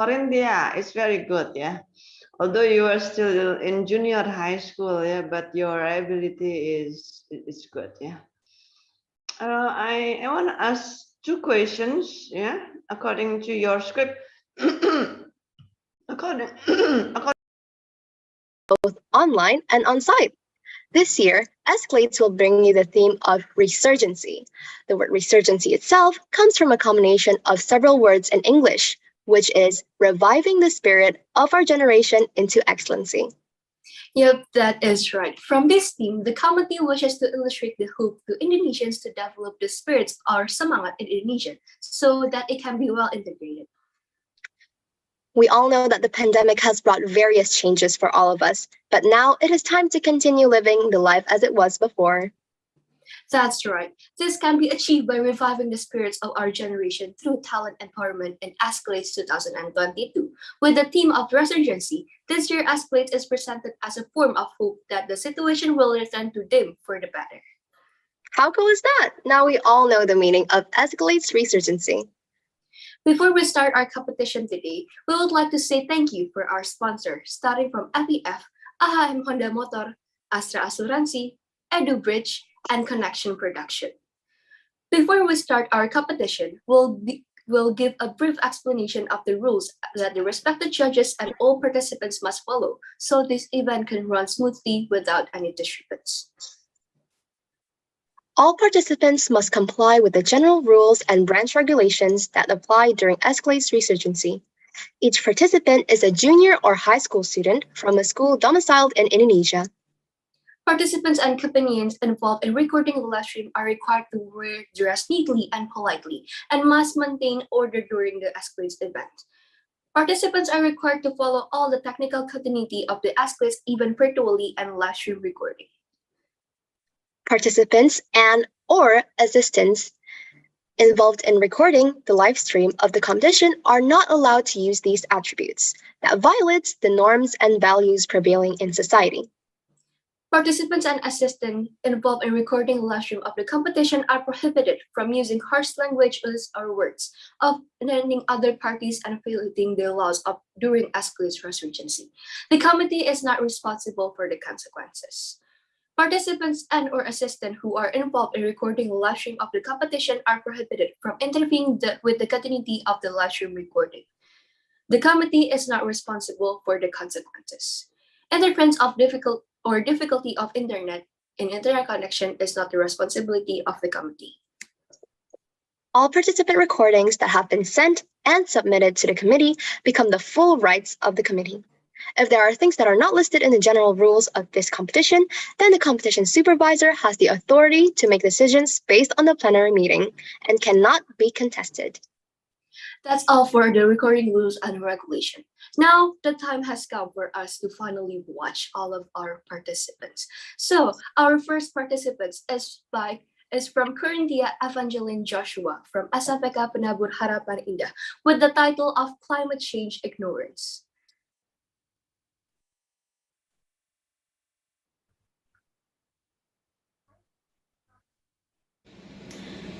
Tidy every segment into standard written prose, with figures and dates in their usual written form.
Corinthia, it's very good, yeah. Although you are still in junior high school, yeah, but your ability is good, yeah. I want to ask two questions, yeah, according to your script. according, according both online and on-site. This year, Escalades will bring you the theme of Resurgency. The word Resurgency itself comes from a combination of several words in English, which is reviving the spirit of our generation into excellency. Yep, that is right. From this theme, the committee wishes to illustrate the hope to Indonesians to develop the spirits or semangat in Indonesian so that it can be well integrated. We all know that the pandemic has brought various changes for all of us, but now it is time to continue living the life as it was before. That's right. This can be achieved by reviving the spirits of our generation through talent empowerment in Escalades 2022. With the theme of Resurgency, this year Escalades is presented as a form of hope that the situation will return to them for the better. How cool is that? Now we all know the meaning of Escalades Resurgency. Before we start our competition today, we would like to say thank you for our sponsor, starting from FEF, AHM Honda Motor, Astra Asuransi, EduBridge, and Connection Production. Before we start our competition, we'll give a brief explanation of the rules that the respected judges and all participants must follow, so this event can run smoothly without any disturbance. All participants must comply with the general rules and branch regulations that apply during Escalades Resurgency. Each participant is a junior or high school student from a school domiciled in Indonesia. Participants and companions involved in recording the live stream are required to wear dress neatly and politely and must maintain order during the Escalades event. Participants are required to follow all the technical continuity of the Escalades event virtually and live stream recording. Participants and/or assistants involved in recording the live stream of the competition are not allowed to use these attributes. That violates the norms and values prevailing in society. Participants and assistants involved in recording the live stream of the competition are prohibited from using harsh languages or words, offending other parties and violating the laws during Escalades Resurgency. The committee is not responsible for the consequences. Participants and/or assistants who are involved in recording the live stream of the competition are prohibited from interfering with the continuity of the live stream recording. The committee is not responsible for the consequences. Interference of difficulty of internet connection is not the responsibility of the committee. All participant recordings that have been sent and submitted to the committee become the full rights of the committee. If there are things that are not listed in the general rules of this competition, then the competition supervisor has the authority to make decisions based on the plenary meeting and cannot be contested. That's all for the recording rules and regulation. Now, the time has come for us to finally watch all of our participants. So, our first participant is from Corinthia Evangeline Joshua from SFK Penabur Harapan Indah with the title of Climate Change Ignorance.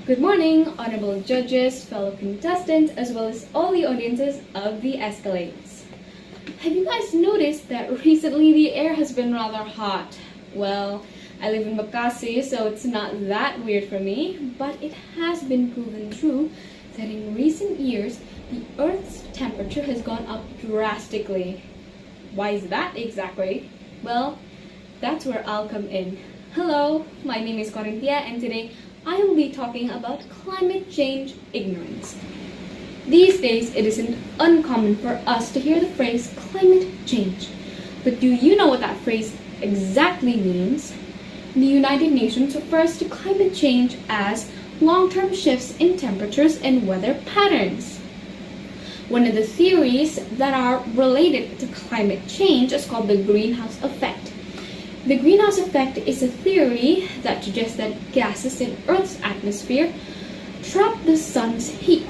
Good morning, honorable judges, fellow contestants, as well as all the audiences of the Escalades. Have you guys noticed that recently the air has been rather hot? Well, I live in Bekasi, so it's not that weird for me, but it has been proven true that in recent years, the Earth's temperature has gone up drastically. Why is that exactly? Well, that's where I'll come in. Hello, my name is Corinthia, and today I will be talking about climate change ignorance. These days, it isn't uncommon for us to hear the phrase climate change. But do you know what that phrase exactly means? The United Nations refers to climate change as long-term shifts in temperatures and weather patterns. One of the theories that are related to climate change is called the greenhouse effect. The greenhouse effect is a theory that suggests that gases in Earth's atmosphere trap the sun's heat.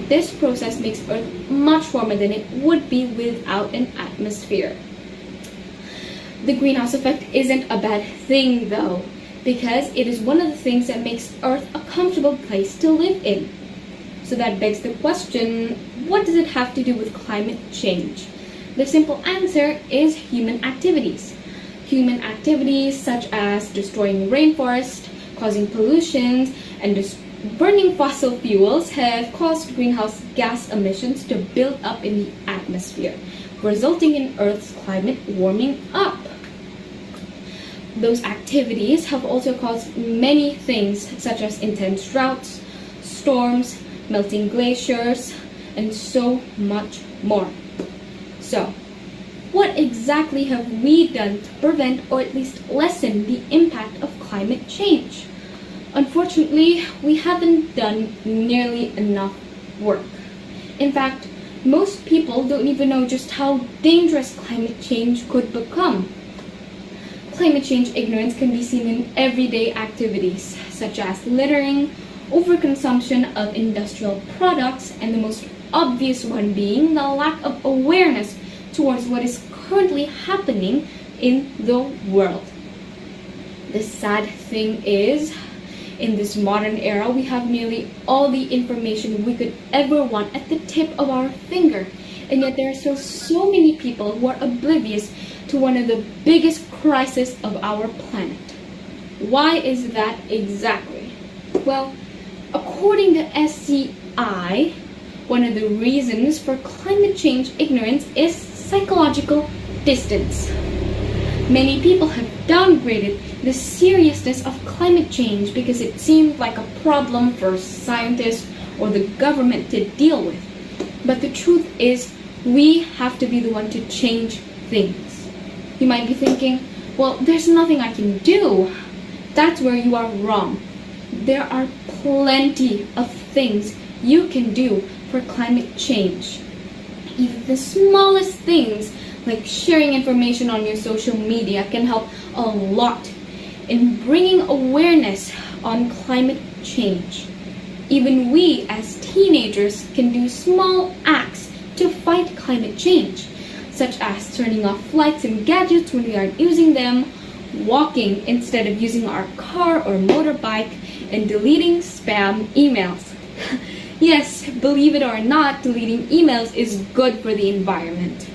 This process makes Earth much warmer than it would be without an atmosphere. The greenhouse effect isn't a bad thing though, because it is one of the things that makes Earth a comfortable place to live in. So that begs the question, what does it have to do with climate change? The simple answer is human activities. Human activities such as destroying rainforests, causing pollution, and burning fossil fuels have caused greenhouse gas emissions to build up in the atmosphere, resulting in Earth's climate warming up. Those activities have also caused many things such as intense droughts, storms, melting glaciers, and so much more. So, what exactly have we done to prevent or at least lessen the impact of climate change? Unfortunately, we haven't done nearly enough work. In fact, most people don't even know just how dangerous climate change could become. Climate change ignorance can be seen in everyday activities, such as littering, overconsumption of industrial products, and the most obvious one being the lack of awareness towards what is currently happening in the world. The sad thing is, in this modern era, we have nearly all the information we could ever want at the tip of our finger, and yet there are still so many people who are oblivious to one of the biggest crises of our planet. Why is that exactly? Well, according to SCI, one of the reasons for climate change ignorance is psychological distance. Many people have downgraded the seriousness of climate change because it seemed like a problem for scientists or the government to deal with. But the truth is, we have to be the one to change things. You might be thinking, well, there's nothing I can do. That's where you are wrong. There are plenty of things you can do for climate change. Even the smallest things, like sharing information on your social media, can help a lot in bringing awareness on climate change. Even we as teenagers can do small acts to fight climate change, such as turning off lights and gadgets when we aren't using them, walking instead of using our car or motorbike, and deleting spam emails. Yes, believe it or not, deleting emails is good for the environment.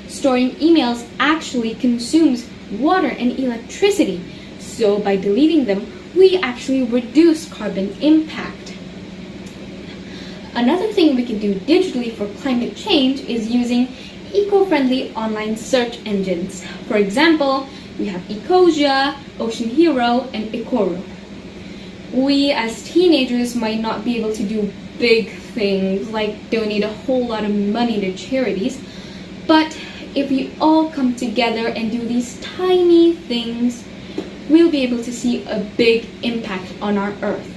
Storing emails actually consumes water and electricity, so by deleting them, we actually reduce carbon impact. Another thing we can do digitally for climate change is using eco-friendly online search engines. For example, we have Ecosia, Ocean Hero, and Ikoru. We as teenagers might not be able to do big things like donate a whole lot of money to charities, but if we all come together and do these tiny things, we'll be able to see a big impact on our Earth.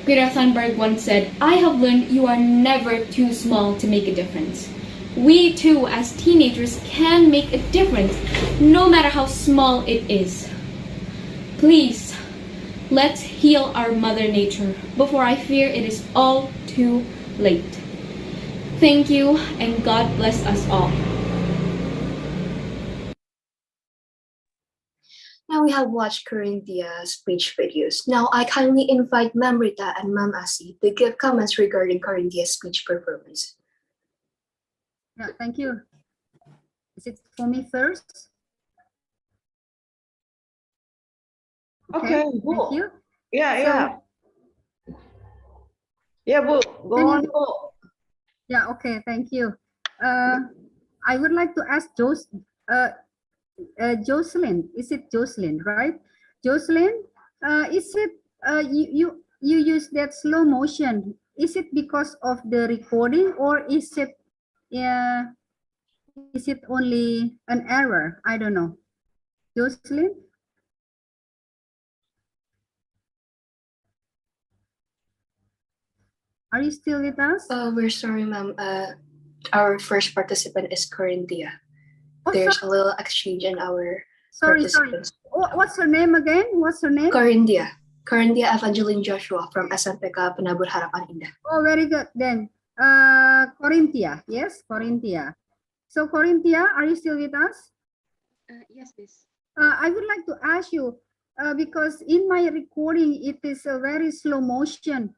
Greta Thunberg once said, "I have learned you are never too small to make a difference." We too, as teenagers, can make a difference, no matter how small it is. Please, let's heal our Mother Nature before I fear it is all too late. Thank you, and God bless us all. Now we have watched Corinthea's speech videos. Now I kindly invite Ma'am Rita and Ma'am Asi to give comments regarding Corinthea's speech performance. Yeah, thank you. Is it for me first? Okay, Thank Bu. you. Yeah. Yeah, Bu. Go Can on, you- Bu. Yeah, okay, thank you. I would like to ask Jocelyn. Is it Jocelyn, right? Jocelyn, is it you use that slow motion? Is it because of the recording, or is it only an error? I don't know. Jocelyn? Are you still with us? We're sorry, ma'am. Our first participant is Corinthia. Oh, There's a little exchange in our sorry. participants. What's her name again? What's her name? Corinthia Evangeline Joshua from SMPK Penabur Harapan Indah. Oh, very good then. Corinthia. Yes, Corinthia. So Corinthia, are you still with us? Yes, please. I would like to ask you, because in my recording, it is a very slow motion.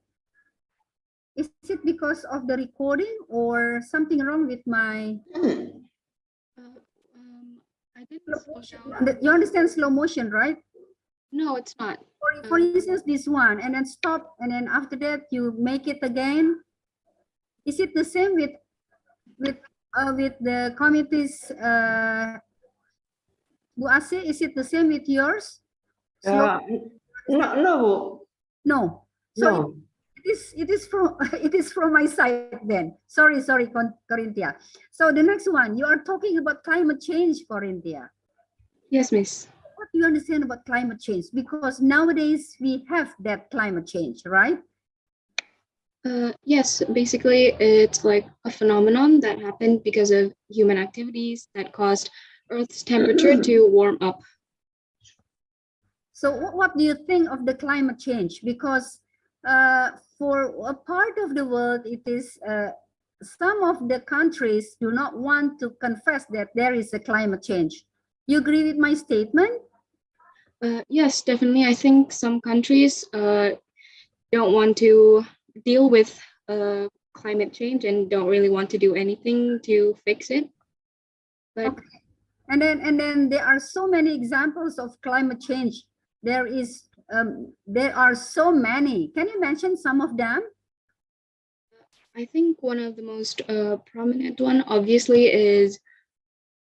Is it because of the recording or something wrong with my? I didn't slow down. You understand slow motion, right? No, it's not. For instance, this one, and then stop, and then after that you make it again. Is it the same with the committee's Bu Asih? Is it the same with yours? No, no, No. So no. it is from it is from my side then. Sorry, Corinthia. So the next one, you are talking about climate change, Corinthia. Yes, Miss. What do you understand about climate change? Because nowadays we have that climate change, right? Yes, basically it's like a phenomenon that happened because of human activities that caused Earth's temperature to warm up. So what do you think of the climate change? Because for a part of the world, it is some of the countries do not want to confess that there is a climate change. You agree with my statement? Yes, definitely. I think some countries don't want to deal with climate change and don't really want to do anything to fix it. But okay. And then there are so many examples of climate change. There are so many. Can you mention some of them? I think one of the most prominent one, obviously, is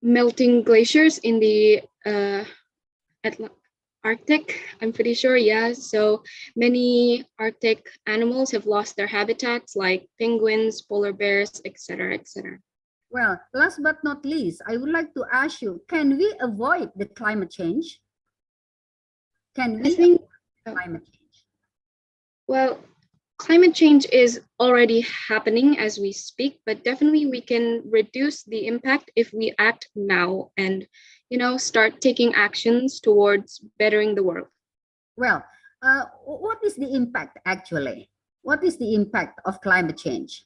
melting glaciers in the Arctic. I'm pretty sure, yeah. So many Arctic animals have lost their habitats, like penguins, polar bears, etc., etc. Well, last but not least, I would like to ask you: can we avoid the climate change? Can we avoid climate change? Well, climate change is already happening as we speak, but definitely we can reduce the impact if we act now and, start taking actions towards bettering the world. Well, what is the impact actually? What is the impact of climate change?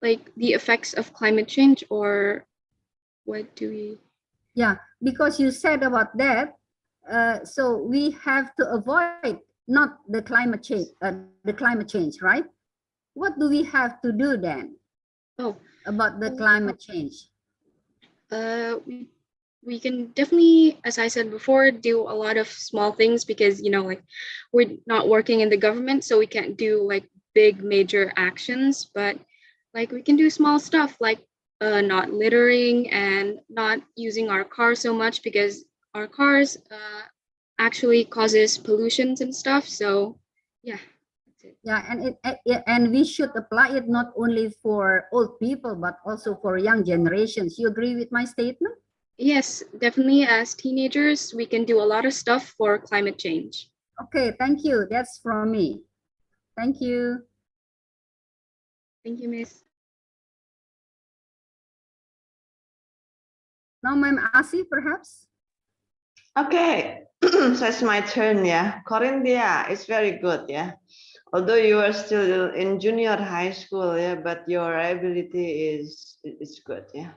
Like the effects of climate change, or what do we? Yeah, because you said about that, so we have to avoid not the climate change, right? What do we have to do then? About the climate change? We can definitely, as I said before, do a lot of small things because, like we're not working in the government, so we can't do like big major actions, but like we can do small stuff like not littering and not using our car so much because our cars actually causes pollutions and stuff. So yeah. Yeah, and we should apply it not only for old people, but also for young generations. You agree with my statement? Yes, definitely. As teenagers, we can do a lot of stuff for climate change. Okay, thank you. That's from me. Thank you. Thank you, Miss. Now, Ma'am Asi, perhaps? Okay, so it's my turn, yeah. Corinthia, it's very good, yeah. Although you are still in junior high school, yeah, but your ability is good, yeah.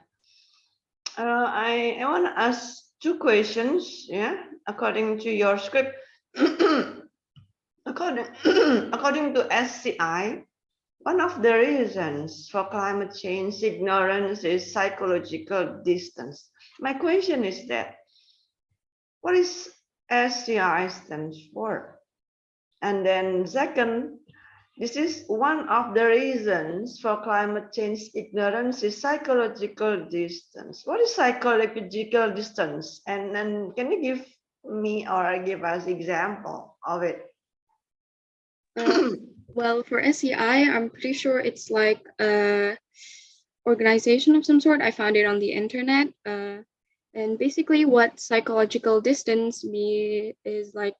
I want to ask two questions, yeah, according to your script. according to SCI, one of the reasons for climate change ignorance is psychological distance. My question is that, what is SCI stands for? And then second, this is one of the reasons for climate change ignorance is psychological distance. What is psychological distance? And then can you give me or give us example of it? Well, for SEI, I'm pretty sure it's like a organization of some sort. I found it on the internet. And basically what psychological distance is like,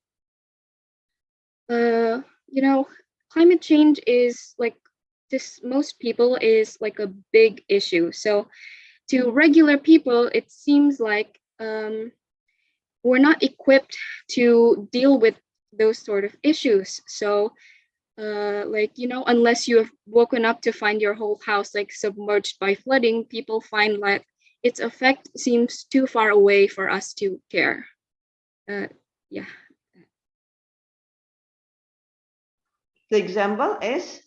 climate change is like, this most people is like a big issue. So to regular people, it seems like we're not equipped to deal with those sort of issues. So unless you have woken up to find your whole house like submerged by flooding, people find like its effect seems too far away for us to care. Yeah. The example is?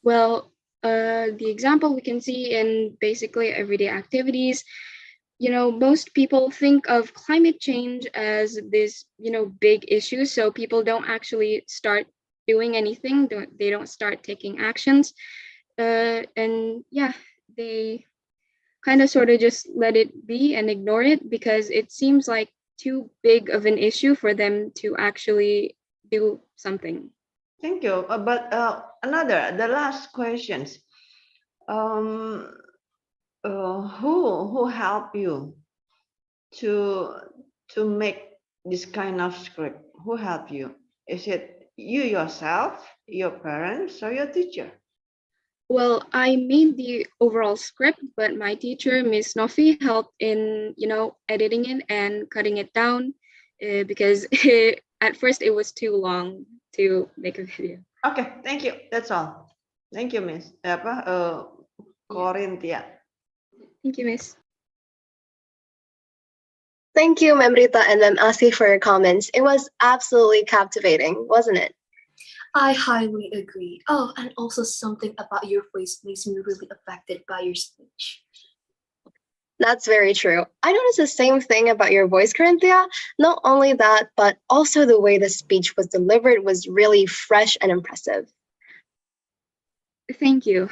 Well, the example we can see in basically everyday activities, most people think of climate change as this, big issue. So people don't actually start doing anything. They don't start taking actions. And yeah, they kind of sort of just let it be and ignore it because it seems like too big of an issue for them to actually do something. Thank you. But the last questions. Who helped you to make this kind of script? Who helped you? Is it you yourself, your parents, or your teacher? Well, I made the overall script, but my teacher, Miss Nofi, helped in, editing it and cutting it down because at first it was too long to make a video. Okay, thank you. That's all. Thank you, Miss. Corinthia. Thank you, Miss. Thank you, Ma'am Rita and Ma'am Asi, for your comments. It was absolutely captivating, wasn't it? I highly agree. Oh, and also something about your voice makes me really affected by your speech. That's very true. I noticed the same thing about your voice, Corinthia. Not only that, but also the way the speech was delivered was really fresh and impressive. Thank you.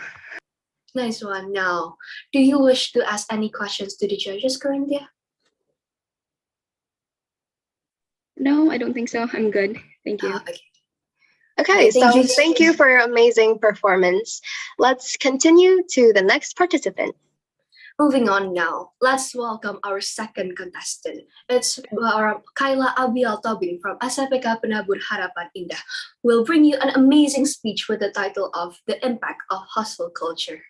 Nice one. Now, do you wish to ask any questions to the judges, Corinthia? No, I don't think so. I'm good. Thank you. Okay. Okay, Thank so you. thank you for your amazing performance. Let's continue to the next participant. Moving on now, let's welcome our second contestant. It's Kayla Abiel Tobing from SMPK Penabur Harapan Indah. Will bring you an amazing speech with the title of The Impact of Hustle Culture.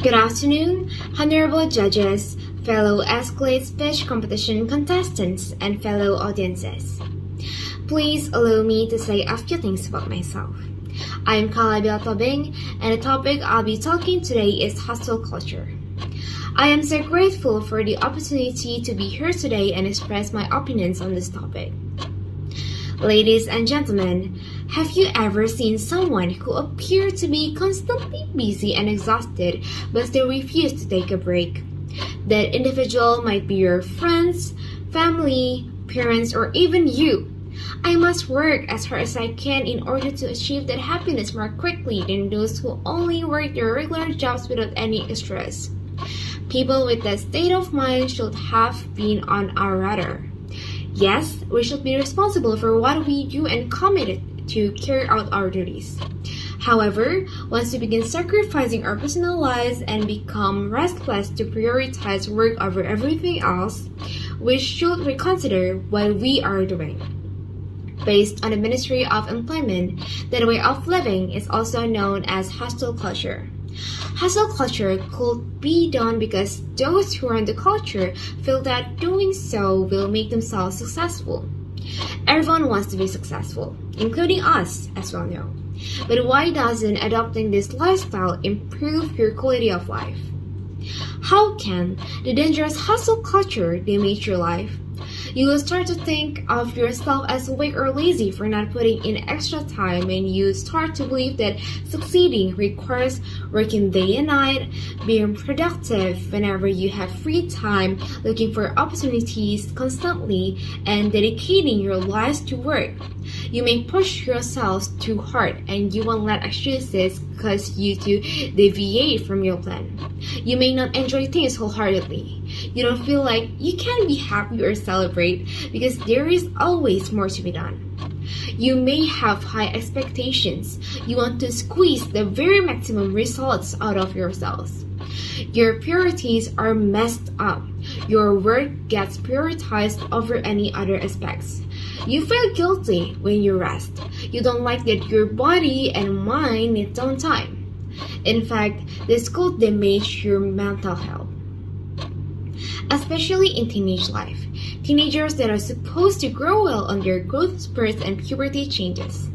Good afternoon, honorable judges, fellow Escalades speech competition contestants, and fellow audiences. Please allow me to say a few things about myself. I am Kala Tobing, and the topic I'll be talking today is hustle culture. I am so grateful for the opportunity to be here today and express my opinions on this topic. Ladies and gentlemen, have you ever seen someone who appeared to be constantly busy and exhausted but still refused to take a break? That individual might be your friends, family, parents, or even you. I must work as hard as I can in order to achieve that happiness more quickly than those who only work their regular jobs without any stress. People with that state of mind should have been on our radar. Yes, we should be responsible for what we do and committed to carry out our duties. However, once we begin sacrificing our personal lives and become restless to prioritize work over everything else, we should reconsider what we are doing. Based on the Ministry of Employment, that way of living is also known as hustle culture. Hustle culture could be done because those who run the culture feel that doing so will make themselves successful. Everyone wants to be successful, including us, as well know. But why doesn't adopting this lifestyle improve your quality of life? How can the dangerous hustle culture damage your life? You will start to think of yourself as weak or lazy for not putting in extra time, and you start to believe that succeeding requires working day and night, being productive whenever you have free time, looking for opportunities constantly, and dedicating your lives to work. You may push yourselves too hard, and you won't let excuses cause you to deviate from your plan. You may not enjoy things wholeheartedly. You don't feel like you can be happy or celebrate because there is always more to be done. You may have high expectations. You want to squeeze the very maximum results out of yourselves. Your priorities are messed up. Your work gets prioritized over any other aspects. You feel guilty when you rest. You don't like that your body and mind need downtime. In fact, this could damage your mental health. Especially in teenage life, teenagers that are supposed to grow well on their growth spurts and puberty changes.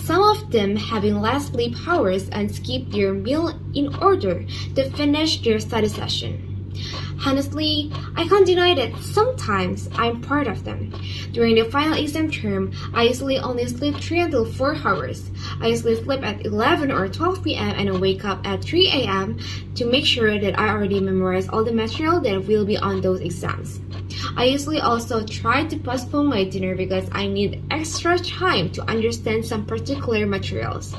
Some of them having less sleep hours and skip their meal in order to finish their study session. Honestly, I can't deny that sometimes I'm part of them. During the final exam term, I usually only sleep 3 until 4 hours. I usually sleep at 11 or 12 p.m. and I wake up at 3 a.m. to make sure that I already memorized all the material that will be on those exams. I usually also try to postpone my dinner because I need extra time to understand some particular materials.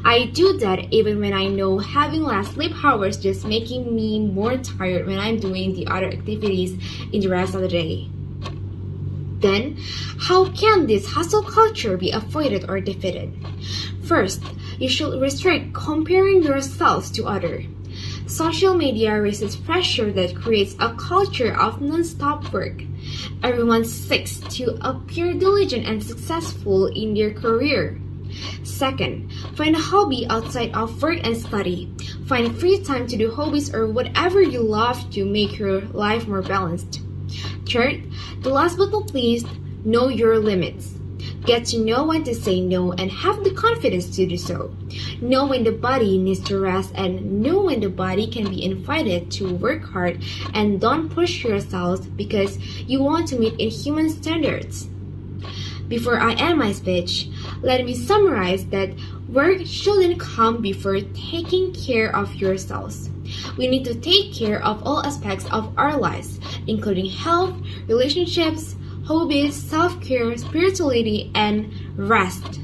I do that even when I know having less sleep hours just making me more tired when I'm doing the other activities in the rest of the day. Then, how can this hustle culture be avoided or defeated? First, you should restrict comparing yourselves to others. Social media raises pressure that creates a culture of non-stop work. Everyone seeks to appear diligent and successful in their career. Second, find a hobby outside of work and study. Find free time to do hobbies or whatever you love to make your life more balanced. Third, the last but not least, know your limits. Get to know when to say no and have the confidence to do so. Know when the body needs to rest and know when the body can be invited to work hard, and don't push yourselves because you want to meet inhuman standards. Before I end my speech, let me summarize that work shouldn't come before taking care of yourselves. We need to take care of all aspects of our lives, including health, relationships, hobbies, self-care, spirituality, and rest.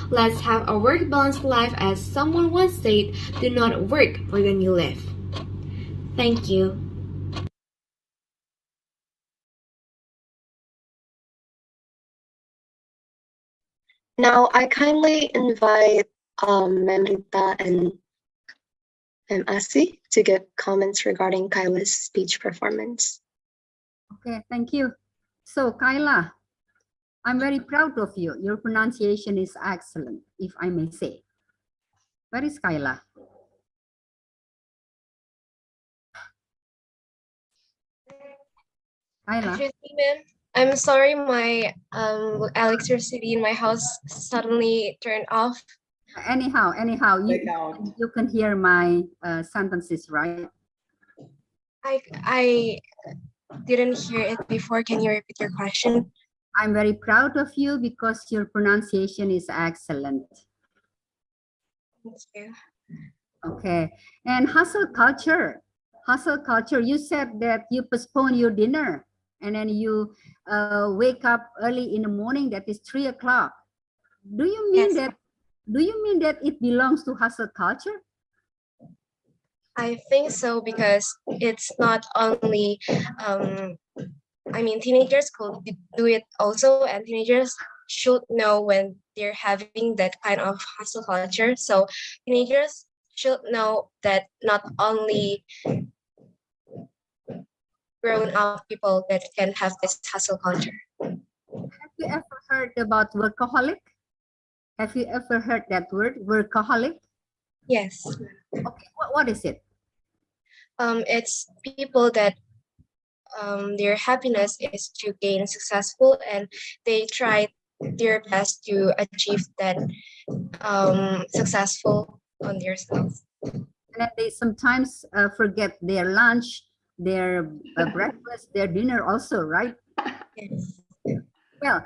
Let's have a work-balanced life. As someone once said, do not work more than you live. Thank you. Now, I kindly invite Ma'am Rita and Ma'am Asi to give comments regarding Kyla's speech performance. Okay, thank you. So, Kyla, I'm very proud of you. Your pronunciation is excellent, if I may say. Where is Kyla? Kyla? Excuse me, ma'am. I'm sorry, my electricity in my house suddenly turned off. Anyhow, you can hear my sentences, right? I didn't hear it before. Can you repeat your question? I'm very proud of you because your pronunciation is excellent. Thank you. Okay, and hustle culture. You said that you postpone your dinner and then you wake up early in the morning, that is 3 o'clock. Do you mean Yes. that it belongs to hustle culture? I think so because it's not only, teenagers could do it also, and teenagers should know when they're having that kind of hustle culture. So teenagers should know that not only grown up people that can have this hustle culture. Have you ever heard about workaholic? Have you ever heard that word, workaholic? Yes. Okay, what is it? It's people that their happiness is to gain successful and they try their best to achieve that successful on themselves. And they sometimes forget their lunch, their breakfast, their dinner also, right? Yes. Well,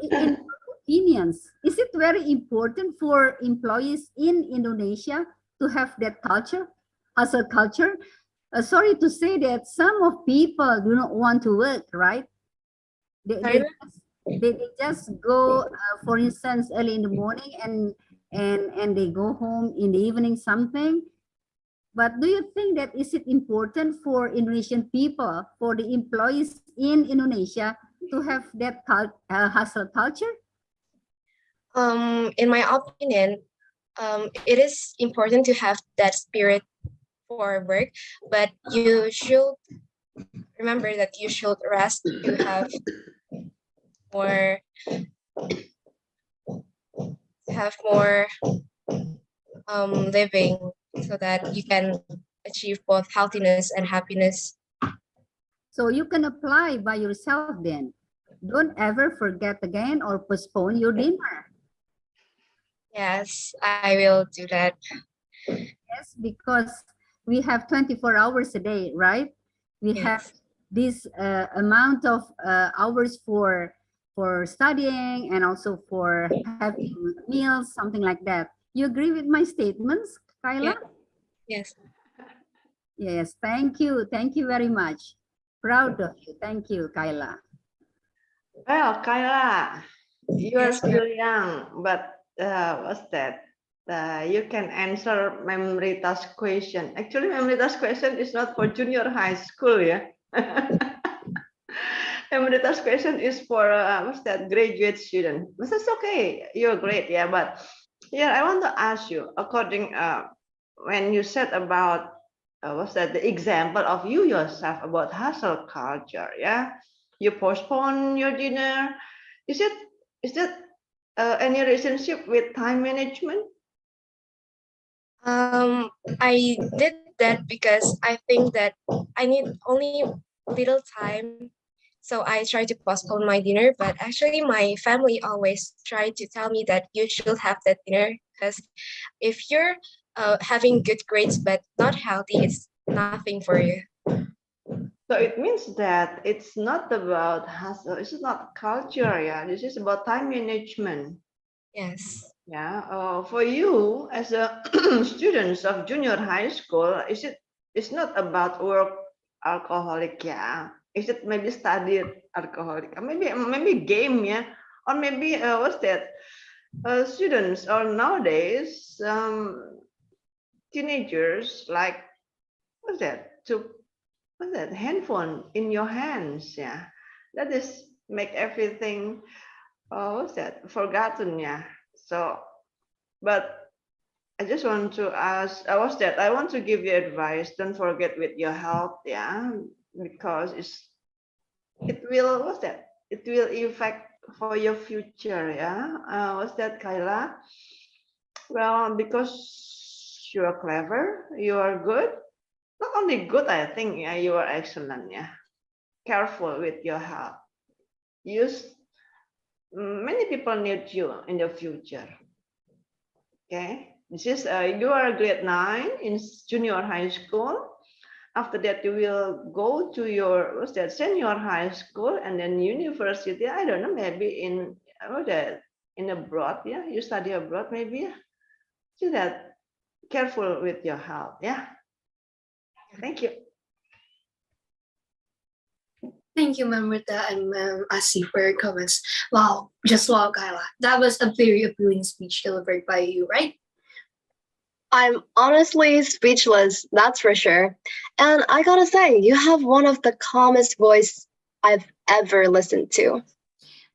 in your opinions, is it very important for employees in Indonesia to have that culture, hustle culture? Sorry to say that some of people do not want to work, right? They just go, for instance, early in the morning and they go home in the evening something. But do you think that is it important for Indonesian people, for the employees in Indonesia to have that hustle culture? In my opinion, it is important to have that spirit for work, but you should remember that you should rest to have more living so that you can achieve both healthiness and happiness. So you can apply by yourself then. Don't ever forget again or postpone your dinner. Yes, I will do that. Yes, because we have 24 hours a day, right? We have Yes. this amount of hours for studying and also for having meals, something like that. You agree with my statements, Kyla? Yes. Yes, thank you. Thank you very much. Proud of you. Thank you, Kyla. Well, Kyla, you are Yes, ma'am. still young, but what's that? You can answer memory task question. Actually, memory task question is not for junior high school, yeah. Memory task question is for what's that? Graduate student. But that's okay. You're great, yeah. But yeah, I want to ask you, according when you said about what's that? The example of you yourself about hustle culture, yeah. You postpone your dinner. Is that any relationship with time management? I did that because I think that I need only little time. So I try to postpone my dinner, but actually my family always try to tell me that you should have that dinner because if you're having good grades but not healthy, it's nothing for you. So it means that it's not about hustle. It's not culture, yeah. This is about time management. Yes. Yeah. For you as a students of junior high school, it's not about work alcoholic, yeah. Is it maybe study alcoholic? Or maybe game, yeah. Or maybe what's that? Students or nowadays teenagers like what's that? To what's that? Handphone in your hands, yeah. That is make everything what's that? Forgotten, yeah. So, but I just want to ask, I want to give you advice. Don't forget with your health, yeah, because it will, what's that? It will affect for your future, yeah. What's that, Kyla? Well, because you are clever, you are good. Not only good, I think, yeah, you are excellent, yeah. Careful with your health. Use many people need you in the future. Okay, this is you are grade 9 in junior high school. After that, you will go to your what's that senior high school and then university. I don't know, maybe in what that in abroad. Yeah, you study abroad, maybe. So that careful with your health. Yeah. Thank you. Thank you, Ma'am Rita and Ma'am Asi, for your comments. Wow, just wow, Kyla. That was a very appealing speech delivered by you, right? I'm honestly speechless, that's for sure. And I gotta say, you have one of the calmest voice I've ever listened to.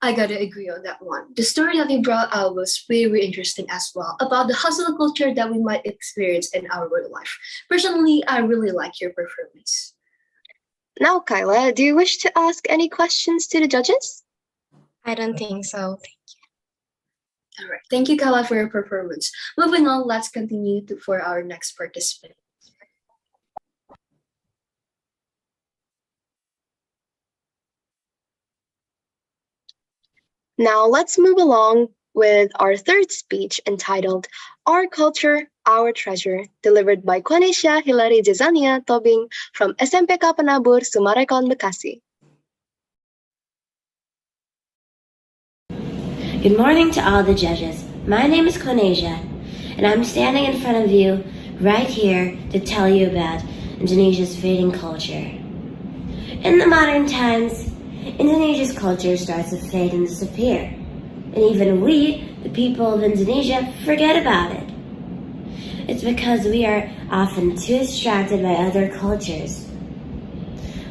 I gotta agree on that one. The story that you brought out was very interesting as well about the hustle culture that we might experience in our real life. Personally, I really like your performance. Now, Kyla, do you wish to ask any questions to the judges? I don't think so. All right. Thank you, Kyla, for your performance. Moving on, let's continue for our next participant. Now, let's move along with our third speech entitled Our Culture, Our Treasure, delivered by Kwanesha Hilary Jezania Tobing from SMPK Penabur, Sumarekon, Bekasi. Good morning to all the judges. My name is Konesia, and I'm standing in front of you right here to tell you about Indonesia's fading culture. In the modern times, Indonesia's culture starts to fade and disappear, and even we, the people of Indonesia, forget about it. It's because we are often too distracted by other cultures.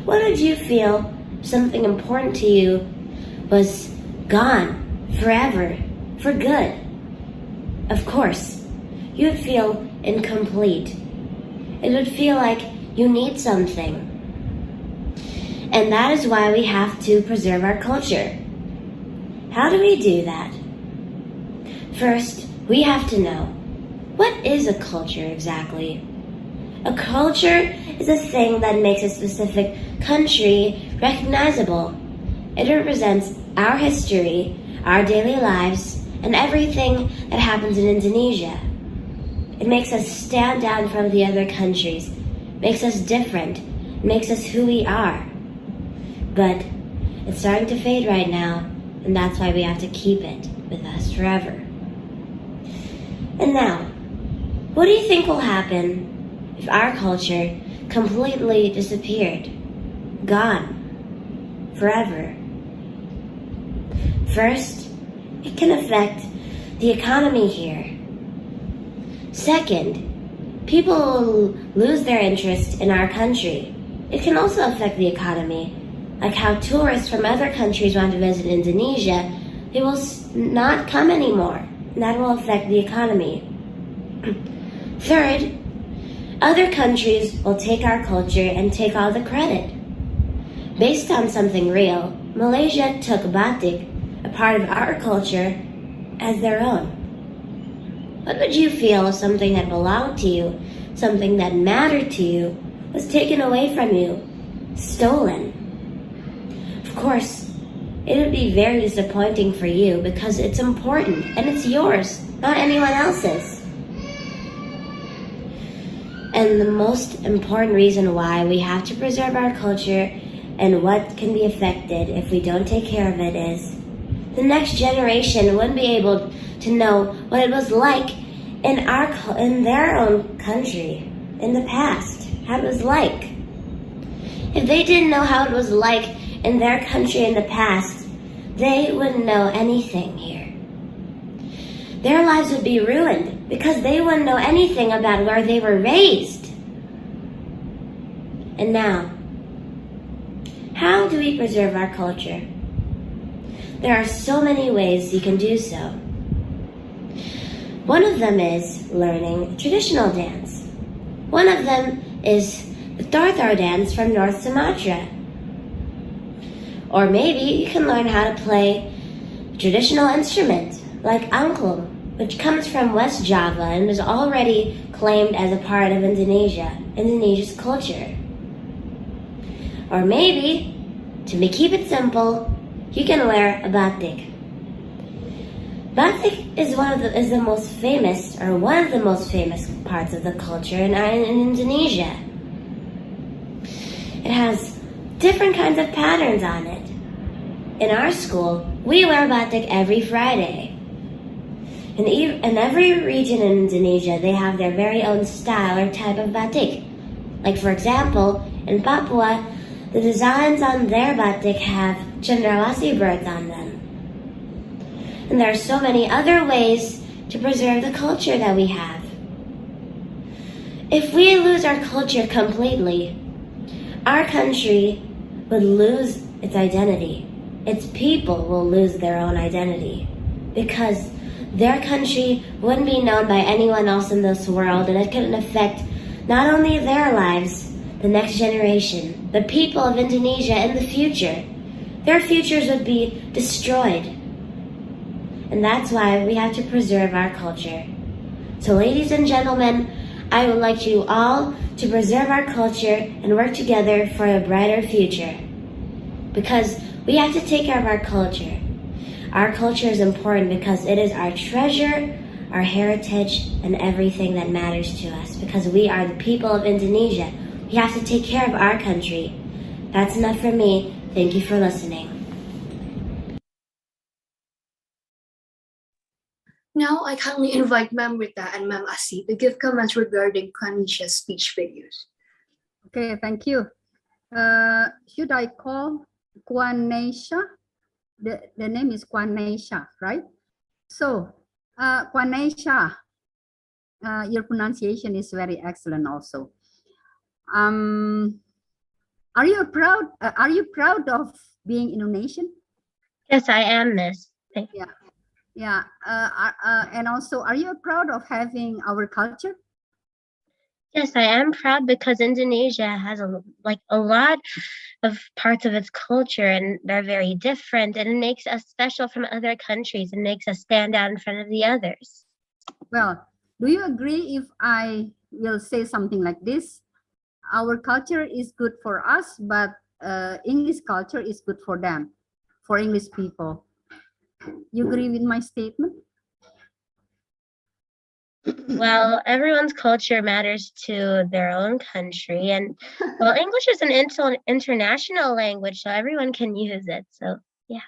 What would you feel if something important to you was gone forever, for good? Of course, you would feel incomplete. It would feel like you need something. And that is why we have to preserve our culture. How do we do that? First, we have to know, what is a culture exactly? A culture is a thing that makes a specific country recognizable. It represents our history, our daily lives, and everything that happens in Indonesia. It makes us stand out from the other countries makes us different, makes us who we are. But it's starting to fade right now, and that's why we have to keep it with us forever. And now, what do you think will happen if our culture completely disappeared? Gone. Forever. First, it can affect the economy here. Second, people will lose their interest in our country. It can also affect the economy, like how tourists from other countries want to visit Indonesia, they will not come anymore. And that will affect the economy. Third, other countries will take our culture and take all the credit. Based on something real, Malaysia took batik, a part of our culture, as their own. What would you feel if something that belonged to you, something that mattered to you, was taken away from you, stolen? Of course, it would be very disappointing for you because it's important and it's yours, not anyone else's. And the most important reason why we have to preserve our culture and what can be affected if we don't take care of it is the next generation wouldn't be able to know what it was like in their own country in the past, how it was like. If they didn't know how it was like in their country in the past, they wouldn't know anything here. Their lives would be ruined because they wouldn't know anything about where they were raised. And now, how do we preserve our culture? There are so many ways you can do so. One of them is learning traditional dance. One of them is the Tortor dance from North Sumatra. Or maybe you can learn how to play a traditional instrument like angklung, which comes from West Java and is already claimed as a part of Indonesia's culture. Or maybe, keep it simple, you can wear a batik. Batik is one of the most famous parts of the culture in Indonesia. It has different kinds of patterns on it. In our school, we wear batik every Friday. In every region in Indonesia, they have their very own style or type of batik. Like for example, in Papua, the designs on their batik have cendrawasih birds on them. And there are so many other ways to preserve the culture that we have. If we lose our culture completely, our country would lose its identity. Its people will lose their own identity because their country wouldn't be known by anyone else in this world, and it couldn't affect not only their lives, the next generation, the people of Indonesia in the future. Their futures would be destroyed. And that's why we have to preserve our culture. So ladies and gentlemen, I would like you all to preserve our culture and work together for a brighter future. Because we have to take care of our culture. Our culture is important because it is our treasure, our heritage, and everything that matters to us. Because we are the people of Indonesia. We have to take care of our country. That's enough for me. Thank you for listening. Now, I kindly invite Ma'am Rita and Ma'am Asi to give comments regarding Kwanisha's speech videos. Okay, thank you. Should I call Kwanisha? The name is Kwanisha, right? So, Kwanisha, your pronunciation is very excellent also. Are you proud of being Indonesian? Yes, I am, Miss. Yeah. And also, are you proud of having our culture? Yes, I am proud because Indonesia has a lot of parts of its culture, and they're very different, and it makes us special from other countries and makes us stand out in front of the others. Well, do you agree if I will say something like this? Our culture is good for us, but English culture is good for them, for English people. You agree with my statement? Well, everyone's culture matters to their own country, and well, English is an international language, so everyone can use it. So, yeah.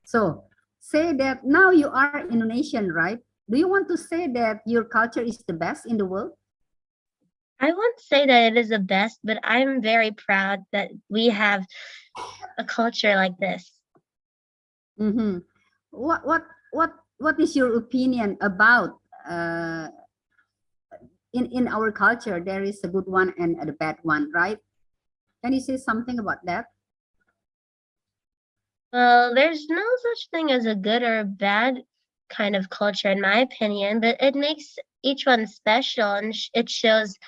So say that now you are Indonesian, right? Do you want to say that your culture is the best in the world? I won't say that it is the best, but I'm very proud that we have a culture like this. Mm-hmm. What is your opinion about in our culture? There is a good one and a bad one, right? Can you say something about that? Well, there's no such thing as a good or a bad kind of culture, in my opinion, but it makes each one special, and it shows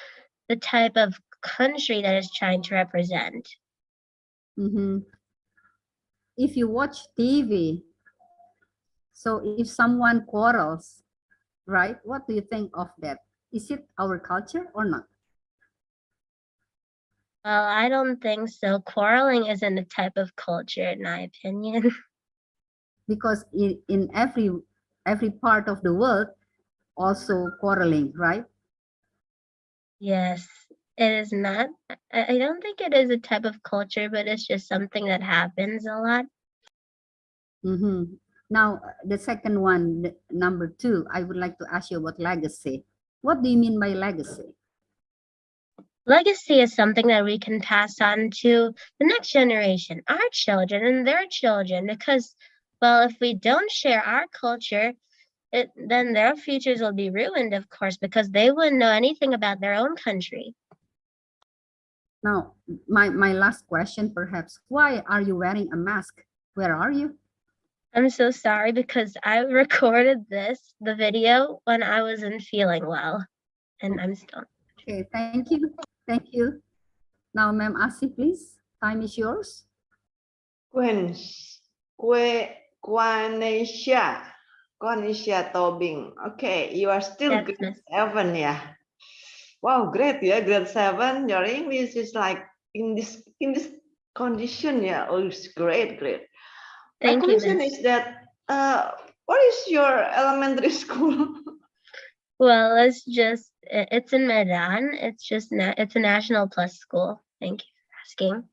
the type of country that it's trying to represent. Mm-hmm. If you watch TV, so if someone quarrels, right, what do you think of that? Is it our culture or not? Well, I don't think so. Quarreling isn't a type of culture, in my opinion. Because in every part of the world, also quarreling, right? Yes, it is not. I don't think it is a type of culture, but it's just something that happens a lot. Mm-hmm. Now, the second one, number 2, I would like to ask you about legacy. What do you mean by legacy? Legacy is something that we can pass on to the next generation, our children and their children, because, well, if we don't share our culture, then their futures will be ruined, of course, because they wouldn't know anything about their own country. Now, my last question, perhaps, why are you wearing a mask? Where are you? I'm so sorry because I recorded the video when I wasn't feeling well, and I'm still. Okay, thank you. Thank you. Now, Ma'am Asi, please. Time is yours. Quanesha Tobing. Okay, you are still Yes, grade Miss. 7, yeah. Wow, great, yeah, grade 7. Your English is like in this condition, yeah. Oh, it's great. My Thank you, question Miss. is that what is your elementary school? Well, it's in Medan. It's a National Plus school. Thank you for asking.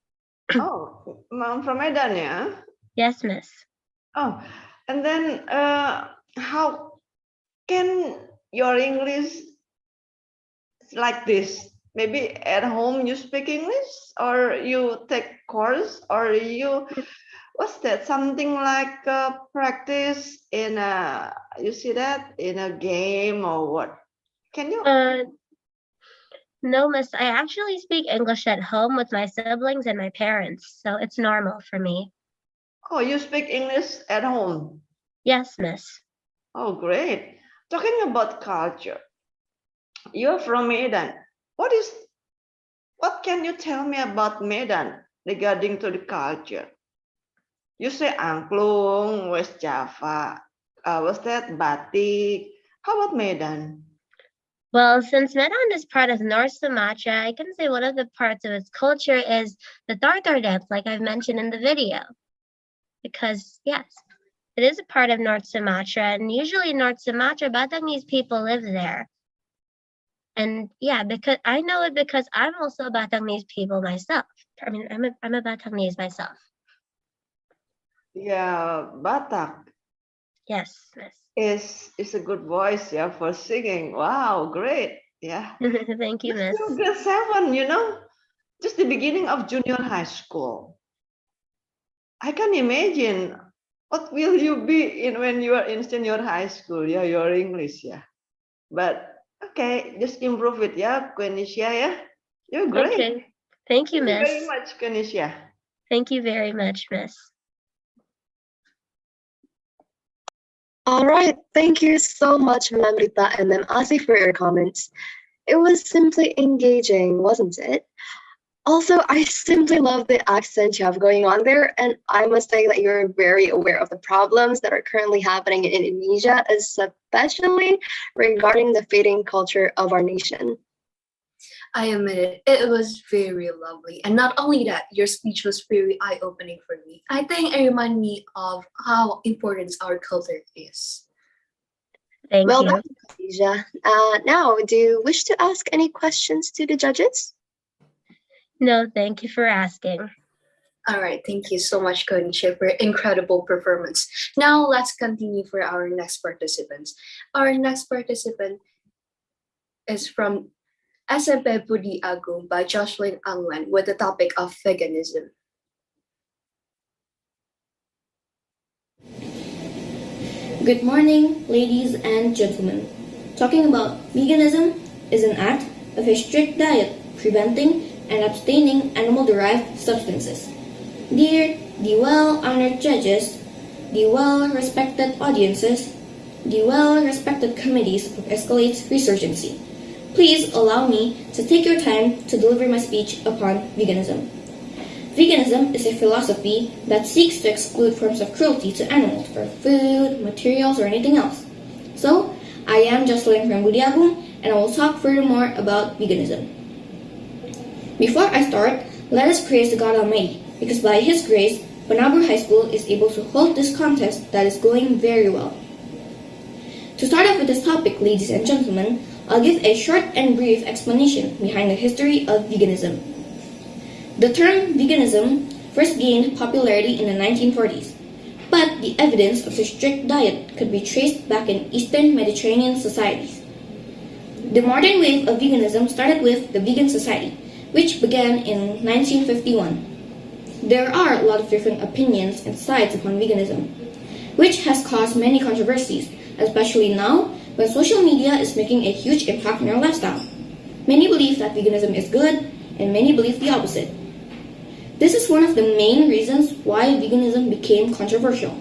Oh, I'm from Medan, yeah. Yes, Miss. Oh, and then how can your English like this? Maybe at home you speak English, or you take course, or what's that? Something like practice in a, you see that in a game or what? Can you? No, Miss. I actually speak English at home with my siblings and my parents, so it's normal for me. Oh, you speak English at home. Yes, Miss. Oh, great. Talking about culture, you're from Medan. What can you tell me about Medan regarding to the culture? You say angklung, West Java. Was that batik? How about Medan? Well, since Medan is part of North Sumatra, I can say one of the parts of its culture is the Tartar dance, like I've mentioned in the video. Because, yes, it is a part of North Sumatra, and usually in North Sumatra, Batanese people live there. And yeah, because I know it because I'm also a Batanese people myself. I mean, I'm a Batanese myself. Yeah, Batak. Yes, Miss. Is a good voice, yeah, for singing. Wow, great. Yeah. Thank you, Miss. Still grade 7, just the beginning of junior high school. I can imagine what will you be in when you are in senior high school, yeah, your English, yeah. But okay, just improve it, yeah, Quenisha, yeah. You're great. Okay. Thank you, Thank you Miss. very much, Quenisha. Thank you very much, Miss. All right, thank you so much, Ma'am Rita and Ma'am Asi, for your comments. It was simply engaging, wasn't it? Also, I simply love the accent you have going on there, and I must say that you're very aware of the problems that are currently happening in Indonesia, especially regarding the fading culture of our nation. I admit it was very lovely. And not only that, your speech was very eye-opening for me. I think it reminded me of how important our culture is. Thank Well you. done, Khadija. Now, do you wish to ask any questions to the judges? No, thank you for asking. All right, thank you so much, Khadija, for incredible performance. Now let's continue for our next participants. Our next participant is from SMP Budi Agung by Jocelyn Angwen with the topic of veganism. Good morning, ladies and gentlemen. Talking about veganism is an act of a strict diet preventing and abstaining animal-derived substances. Dear the well-honored judges, the well-respected audiences, the well-respected committees of Escalades Resurgency, please allow me to take your time to deliver my speech upon veganism. Veganism is a philosophy that seeks to exclude forms of cruelty to animals for food, materials, or anything else. So, I am Jocelyn from Budi Agung, and I will talk furthermore about veganism. Before I start, let us praise the God Almighty, because by His grace, Banabur High School is able to hold this contest that is going very well. To start off with this topic, ladies and gentlemen, I'll give a short and brief explanation behind the history of veganism. The term veganism first gained popularity in the 1940s, but the evidence of the strict diet could be traced back in Eastern Mediterranean societies. The modern wave of veganism started with the Vegan Society, which began in 1951. There are a lot of different opinions and sides upon veganism, which has caused many controversies, especially now when social media is making a huge impact on our lifestyle. Many believe that veganism is good, and many believe the opposite. This is one of the main reasons why veganism became controversial.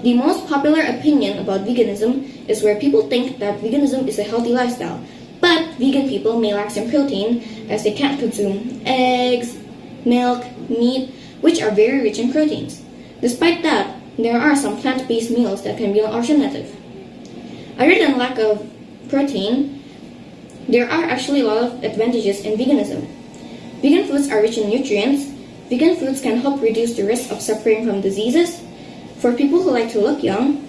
The most popular opinion about veganism is where people think that veganism is a healthy lifestyle, but vegan people may lack some protein as they can't consume eggs, milk, meat, which are very rich in proteins. Despite that, there are some plant-based meals that can be an alternative. Other than lack of protein, there are actually a lot of advantages in veganism. Vegan foods are rich in nutrients. Vegan foods can help reduce the risk of suffering from diseases. For people who like to look young,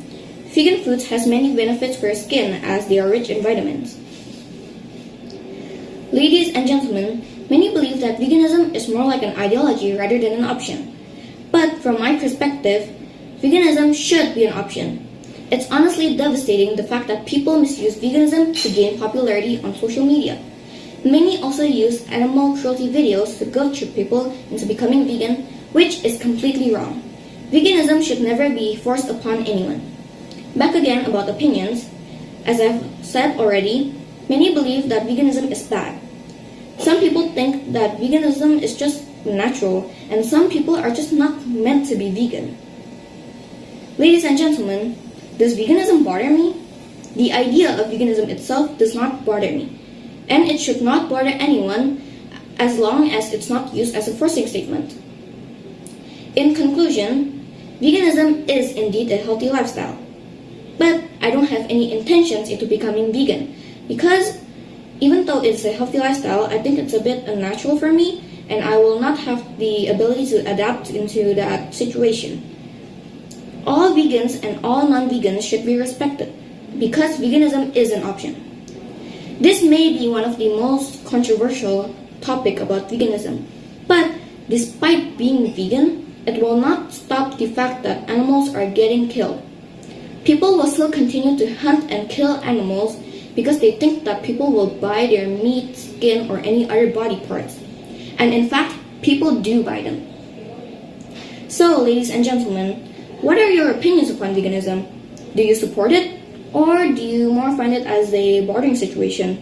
vegan foods has many benefits for your skin as they are rich in vitamins. Ladies and gentlemen, many believe that veganism is more like an ideology rather than an option. But from my perspective, veganism should be an option. It's honestly devastating the fact that people misuse veganism to gain popularity on social media. Many also use animal cruelty videos to guilt trip people into becoming vegan, which is completely wrong. Veganism should never be forced upon anyone. Back again about opinions, as I've said already, many believe that veganism is bad. Some people think that veganism is just natural, and some people are just not meant to be vegan. Ladies and gentlemen, does veganism bother me? The idea of veganism itself does not bother me. And it should not bother anyone as long as it's not used as a forcing statement. In conclusion, veganism is indeed a healthy lifestyle. But I don't have any intentions into becoming vegan because even though it's a healthy lifestyle, I think it's a bit unnatural for me and I will not have the ability to adapt into that situation. All vegans and all non-vegans should be respected because veganism is an option. This may be one of the most controversial topic about veganism, but despite being vegan, it will not stop the fact that animals are getting killed. People will still continue to hunt and kill animals because they think that people will buy their meat, skin, or any other body parts. And in fact, people do buy them. So, ladies and gentlemen, what are your opinions upon veganism? Do you support it? Or do you more find it as a boring situation?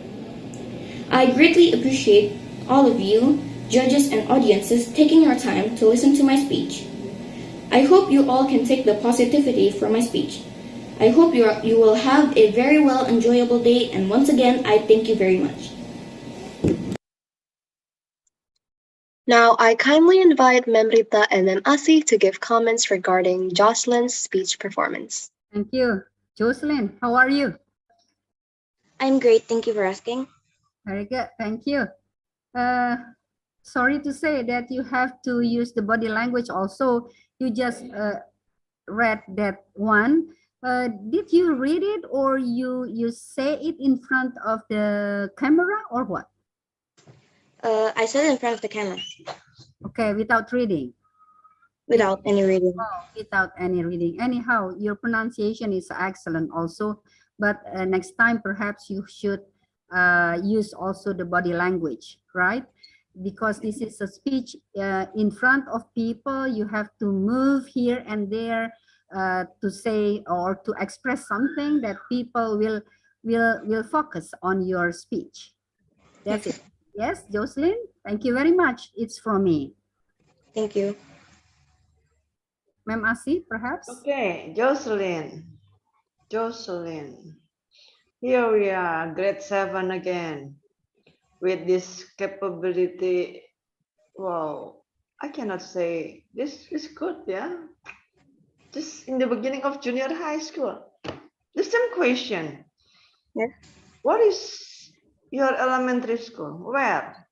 I greatly appreciate all of you, judges and audiences, taking your time to listen to my speech. I hope you all can take the positivity from my speech. I hope you will have a very well enjoyable day, and once again, I thank you very much. Now, I kindly invite Memrita and Asi to give comments regarding Jocelyn's speech performance. Thank you. Jocelyn, how are you? I'm great, thank you for asking. Very good, thank you. Sorry to say that you have to use the body language also. You just read that one. Did you read it, or you say it in front of the camera, or what? I said it in front of the camera Okay, without reading. without any reading. Oh, without any reading. Anyhow, your pronunciation is excellent also, but next time perhaps you should use also the body language, right? Because this is a speech in front of people. You have to move here and there to say or to express something that people will focus on your speech. That's it. Yes, Jocelyn, thank you very much. It's from me. Thank you. Ma'am Asi, perhaps? Okay, Jocelyn. Here we are, grade 7 again. With this capability, wow, I cannot say this is good, yeah? Just in the beginning of junior high school. The same question. Yes. What is your elementary school? Where?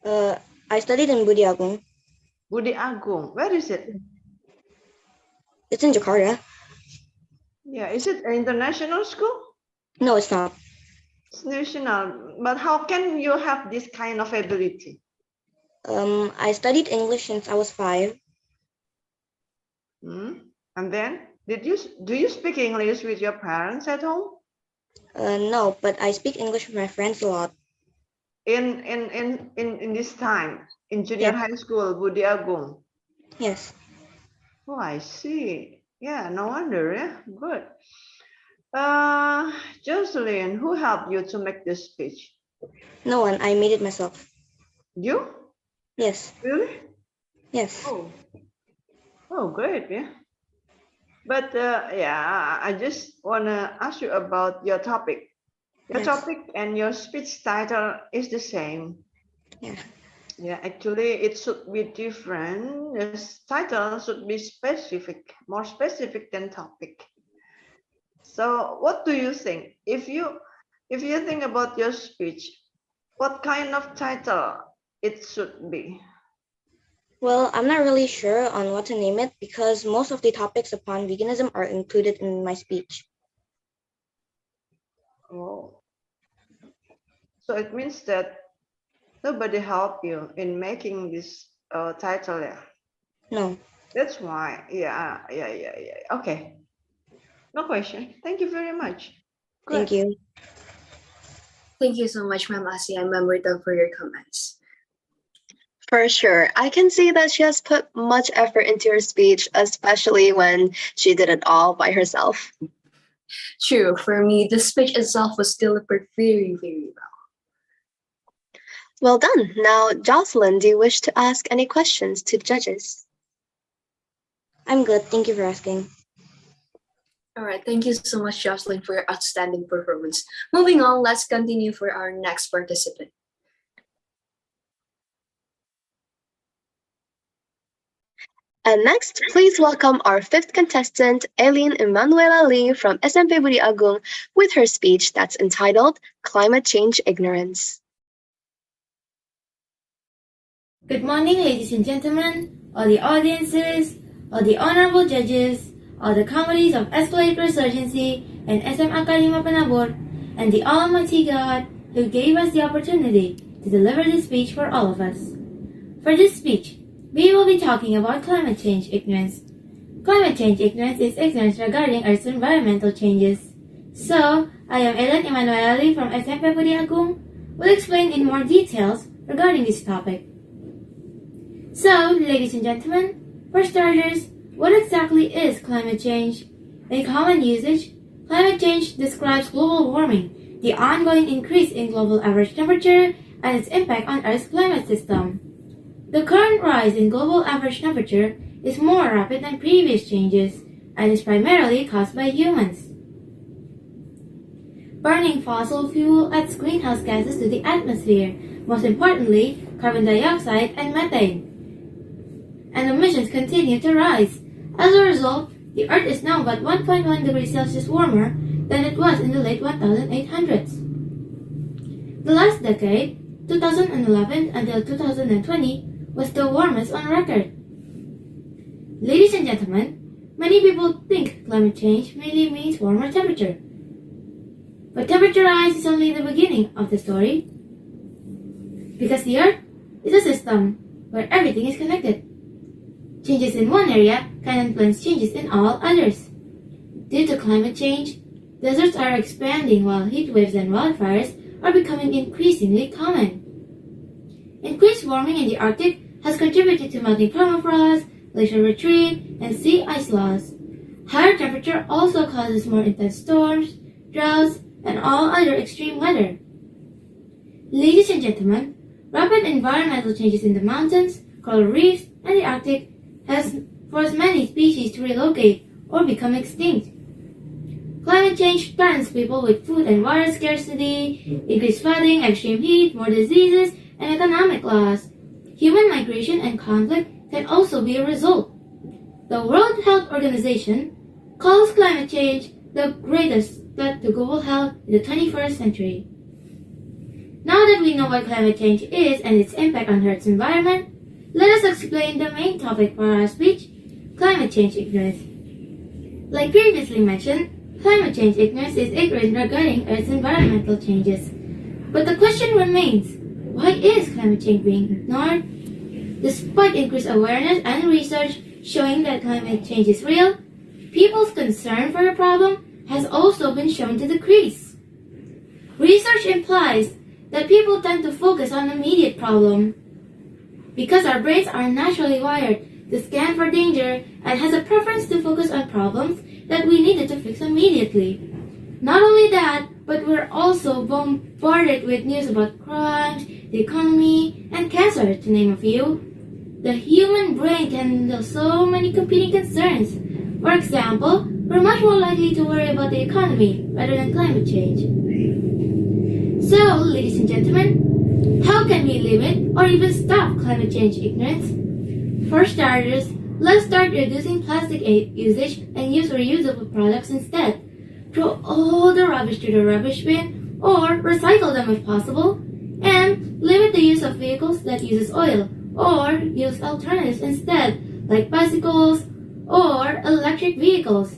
I studied in Budi Agung. Budi Agung. Where is it? It's in Jakarta. Yeah, is it an international school? No, it's not. It's national. But how can you have this kind of ability? I studied English since I was 5. And then, do you speak English with your parents at home? No, but I speak English with my friends a lot. In this time, in junior high school, Budi Agung. Yes. Oh, I see. Yeah, no wonder. Yeah, good. Jocelyn, who helped you to make this speech? No one. I made it myself. You? Yes. Really? Yes. Oh, great. Yeah. But yeah, I just wanna ask you about your topic. Your topic and your speech title is the same. Yeah. Yeah, actually, it should be different. The title should be specific, more specific than topic. So, what do you think? If you think about your speech, what kind of title it should be? Well, I'm not really sure on what to name it because most of the topics upon veganism are included in my speech. Oh. So it means that nobody helped you in making this title, yeah? No. That's why. Yeah. Okay. No question. Thank you very much. Good. Thank you. Thank you so much, Ma'am Asi and Ma'am Rita, for your comments. For sure. I can see that she has put much effort into her speech, especially when she did it all by herself. True. For me, the speech itself was delivered very, very well. Well done. Now, Jocelyn, do you wish to ask any questions to the judges? I'm good. Thank you for asking. All right. Thank you so much, Jocelyn, for your outstanding performance. Moving on, let's continue for our next participant. And next, please welcome our 5th contestant, Eileen Emanuela Lee from SMP Budi Agung, with her speech that's entitled Climate Change Ignorance. Good morning, ladies and gentlemen, all the audiences, all the honorable judges, all the committees of Escalades Resurgency and SMA Kalima Penabur, and the Almighty God who gave us the opportunity to deliver this speech for all of us. For this speech, we will be talking about climate change ignorance. Climate change ignorance is ignorance regarding Earth's environmental changes. So, I am Ellen Emanuele from SMP Budi Agung, will explain in more details regarding this topic. So, ladies and gentlemen, for starters, what exactly is climate change? In common usage, climate change describes global warming, the ongoing increase in global average temperature, and its impact on Earth's climate system. The current rise in global average temperature is more rapid than previous changes and is primarily caused by humans. Burning fossil fuel adds greenhouse gases to the atmosphere, most importantly, carbon dioxide and methane. And emissions continue to rise. As a result, the Earth is now about 1.1 degrees Celsius warmer than it was in the late 1800s. The last decade, 2011 until 2020, was the warmest on record. Ladies and gentlemen, Many people think climate change mainly means warmer temperature. But temperature rise is only the beginning of the story. Because the Earth is a system where everything is connected. Changes in one area can influence changes in all others. Due to climate change, deserts are expanding while heat waves and wildfires are becoming increasingly common. Increased warming in the Arctic has contributed to melting permafrost, glacier retreat, and sea ice loss. Higher temperature also causes more intense storms, droughts, and all other extreme weather. Ladies and gentlemen, rapid environmental changes in the mountains, coral reefs, and the Arctic has forced many species to relocate or become extinct. Climate change threatens people with food and water scarcity, increased flooding, extreme heat, more diseases, and economic loss. Human migration and conflict can also be a result. The World Health Organization calls climate change the greatest threat to global health in the 21st century. Now that we know what climate change is and its impact on Earth's environment, let us explain the main topic for our speech, climate change ignorance. Like previously mentioned, climate change ignorance is ignorance regarding Earth's environmental changes. But the question remains, why is climate change being ignored? Despite increased awareness and research showing that climate change is real, people's concern for the problem has also been shown to decrease. Research implies that people tend to focus on the immediate problem because our brains are naturally wired to scan for danger and has a preference to focus on problems that we needed to fix immediately. Not only that, but we're also bombarded with news about crimes, the economy, and cancer, to name a few. The human brain can handle so many competing concerns. For example, we're much more likely to worry about the economy rather than climate change. So, ladies and gentlemen, how can we limit or even stop climate change ignorance? For starters, let's start reducing plastic usage and use reusable products instead. Throw all the rubbish to the rubbish bin or recycle them if possible, and limit the use of vehicles that uses oil or use alternatives instead, like bicycles or electric vehicles.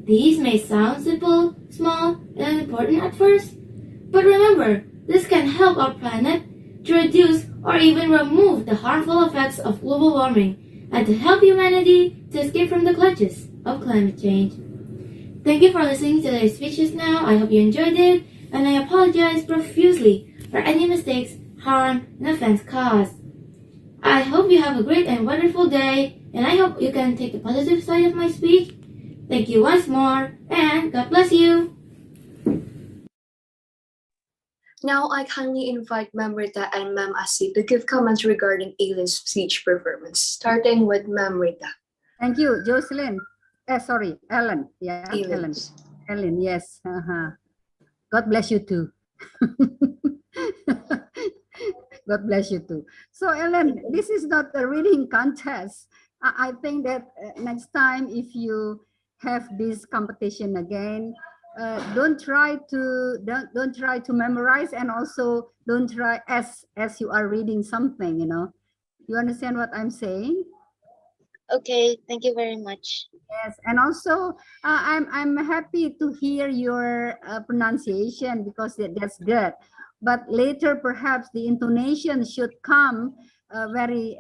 These may sound simple, small, and unimportant at first, but remember, this can help our planet to reduce or even remove the harmful effects of global warming and to help humanity to escape from the clutches of climate change. Thank you for listening to today's speech just now. I hope you enjoyed it, and I apologize profusely for any mistakes, harm, and offense caused. I hope you have a great and wonderful day, and I hope you can take the positive side of my speech. Thank you once more, and God bless you. Now I kindly invite Ma'am Rita and Ma'am Asi to give comments regarding Eileen's speech performance, starting with Ma'am Rita. Thank you, Jocelyn. Sorry, Ellen. Yeah, Eileen. Ellen, yes. God bless you too. God bless you too. So, Ellen, this is not a reading contest. I think that next time if you have this competition again, don't try to memorize, and also don't try as you are reading something. You understand what I'm saying? Okay, thank you very much. Yes, and also I'm happy to hear your pronunciation, because that's good. But later perhaps the intonation should come very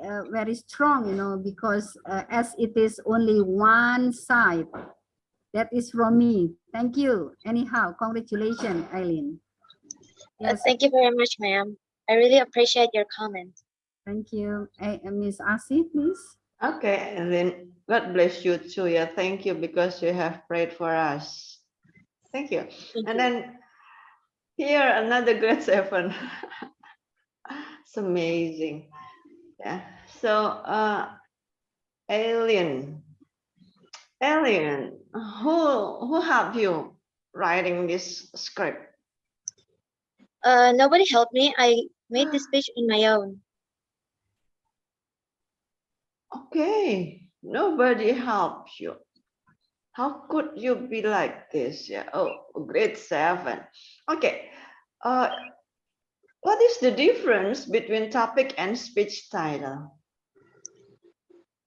strong, because as it is only one side. That is from me. Thank you. Anyhow, congratulations, Eileen. Yes. Thank you very much, ma'am. I really appreciate your comment. Thank you. Miss Asi, please. Okay, and then God bless you too. Yeah, thank you, because you have prayed for us. Thank you. And then here another grade 7. It's amazing. Yeah. So Alien, who helped you writing this script? Nobody helped me. I made this speech on my own. Okay, nobody helps you. How could you be like this? Yeah. Oh, grade 7. Okay. What is the difference between topic and speech title?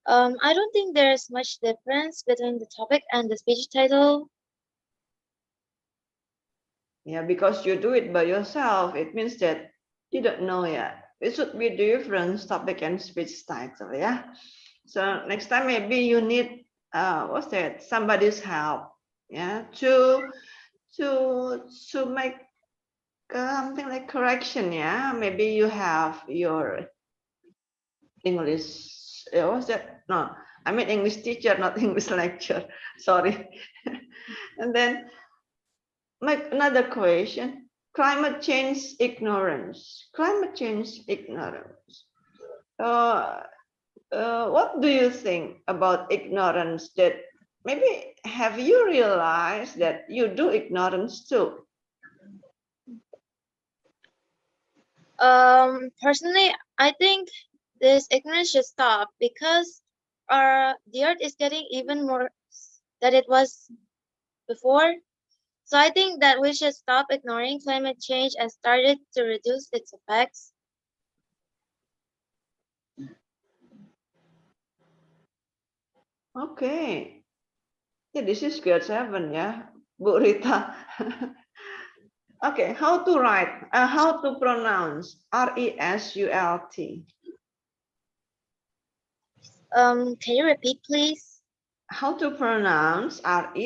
I don't think there's much difference between the topic and the speech title. Yeah, because you do it by yourself, it means that you don't know yet. It should be different topic and speech title, yeah. So next time maybe you need what's that? Somebody's help, yeah, to make something like correction, yeah. Maybe you have your English, what's that? No, I mean English teacher, not English lecture. Sorry. And then make another question. Climate change ignorance. Climate change ignorance. What do you think about ignorance? That maybe have you realized that you do ignorance too? Personally, I think this ignorance should stop because the earth is getting even more than it was before. So I think that we should stop ignoring climate change and started to reduce its effects. Okay. Yeah, this is grade 7, yeah, Bu Rita. Okay, how to write, how to pronounce result? Can you repeat, please? How to pronounce result?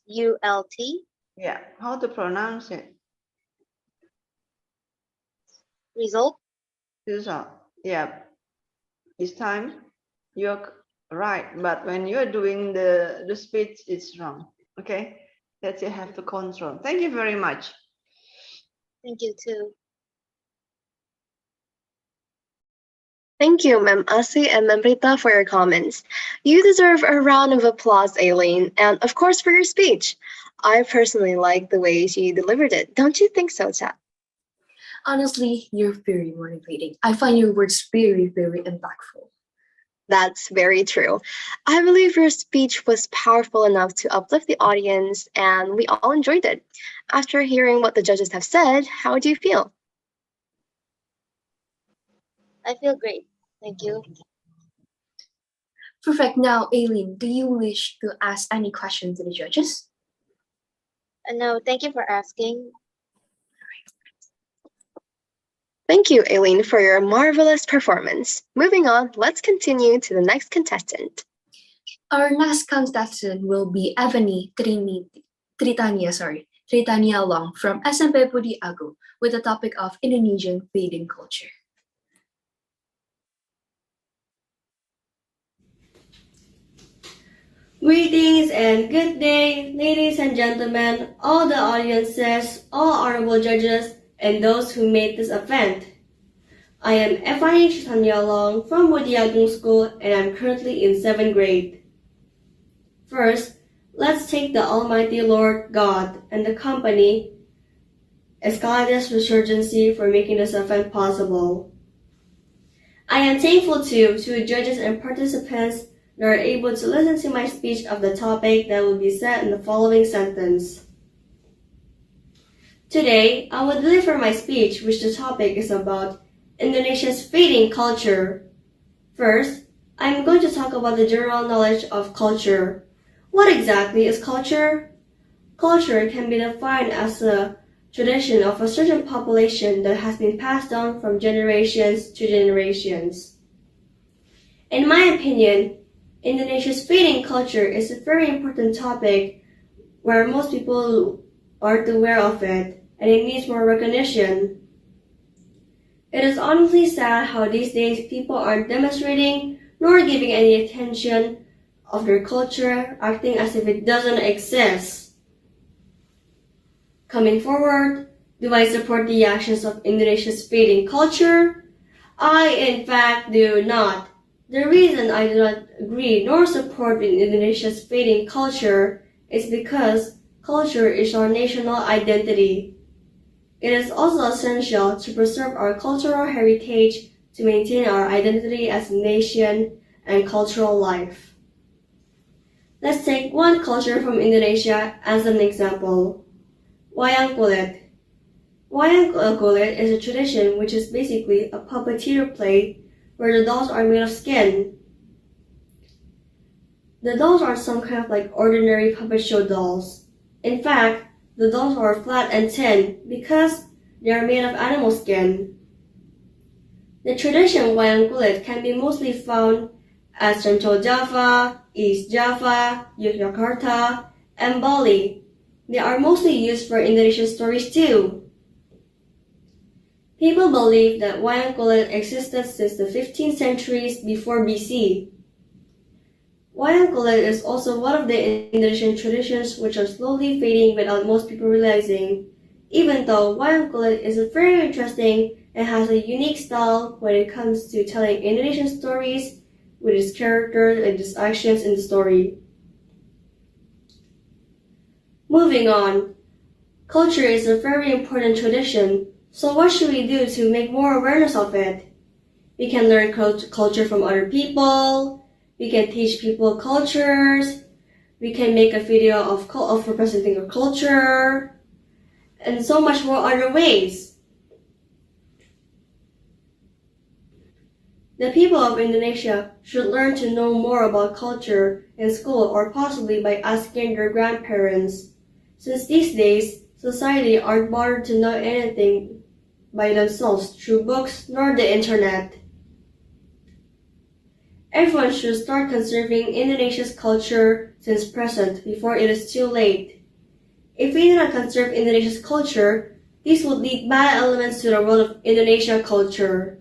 result. Yeah, how to pronounce it? Result. Result. Yeah, this time you're right, but when you're doing the speech, it's wrong. Okay, that you have to control. Thank you very much. Thank you too. Thank you, Ma'am Asi and Ma'am Rita, for your comments. You deserve a round of applause, Aileen, and of course for your speech. I personally like the way she delivered it. Don't you think so, Chat? Honestly, you're very motivating. I find your words very, very impactful. That's very true. I believe your speech was powerful enough to uplift the audience, and we all enjoyed it. After hearing what the judges have said, how do you feel? I feel great. Thank you. Perfect. Now, Aileen, do you wish to ask any question to the judges? No, thank you for asking. Thank you, Aileen, for your marvelous performance. Moving on, let's continue to the next contestant. Our next contestant will be Evany Tritania Long from SMP Budi Agung with the topic of Indonesian feeding culture. Greetings and good day, ladies and gentlemen, all the audiences, all honorable judges, and those who made this event. I am Evany Tritania Long from Budi Agung School, and I'm currently in 7th grade. First, let's thank the Almighty Lord God and the company Escalades Resurgency for making this event possible. I am thankful to judges and participants that are able to listen to my speech of the topic that will be said in the following sentence. Today, I will deliver my speech, which the topic is about Indonesia's feeding culture. First, I'm going to talk about the general knowledge of culture. What exactly is culture? Culture can be defined as a tradition of a certain population that has been passed down from generations to generations. In my opinion, Indonesia's feeding culture is a very important topic where most people aren't aware of it, and it needs more recognition. It is honestly sad how these days people aren't demonstrating nor giving any attention of their culture, acting as if it doesn't exist. Coming forward, do I support the actions of Indonesia's feeding culture? I, in fact, do not. The reason I do not agree nor support in Indonesia's feeding culture is because culture is our national identity. It is also essential to preserve our cultural heritage to maintain our identity as a nation and cultural life. Let's take one culture from Indonesia as an example. Wayang kulit. Wayang kulit is a tradition which is basically a puppeteer play where the dolls are made of skin. The dolls are some kind of like ordinary puppet show dolls. In fact, the dolls are flat and thin because they are made of animal skin. The tradition wayang kulit can be mostly found at Central Java, East Java, Yogyakarta, and Bali. They are mostly used for Indonesian stories too. People believe that wayang kulit existed since the 15th centuries before BC. Wayang kulit is also one of the Indonesian traditions which are slowly fading without most people realizing, even though wayang kulit is very interesting and has a unique style when it comes to telling Indonesian stories with its characters and its actions in the story. Moving on, culture is a very important tradition, so what should we do to make more awareness of it? We can learn culture from other people, we can teach people cultures, we can make a video of representing a culture, and so much more other ways. The people of Indonesia should learn to know more about culture in school or possibly by asking their grandparents, since these days, society aren't bothered to know anything by themselves through books nor the internet. Everyone should start conserving Indonesia's culture since present before it is too late. If we do not conserve Indonesia's culture, this would lead bad elements to the world of Indonesia culture.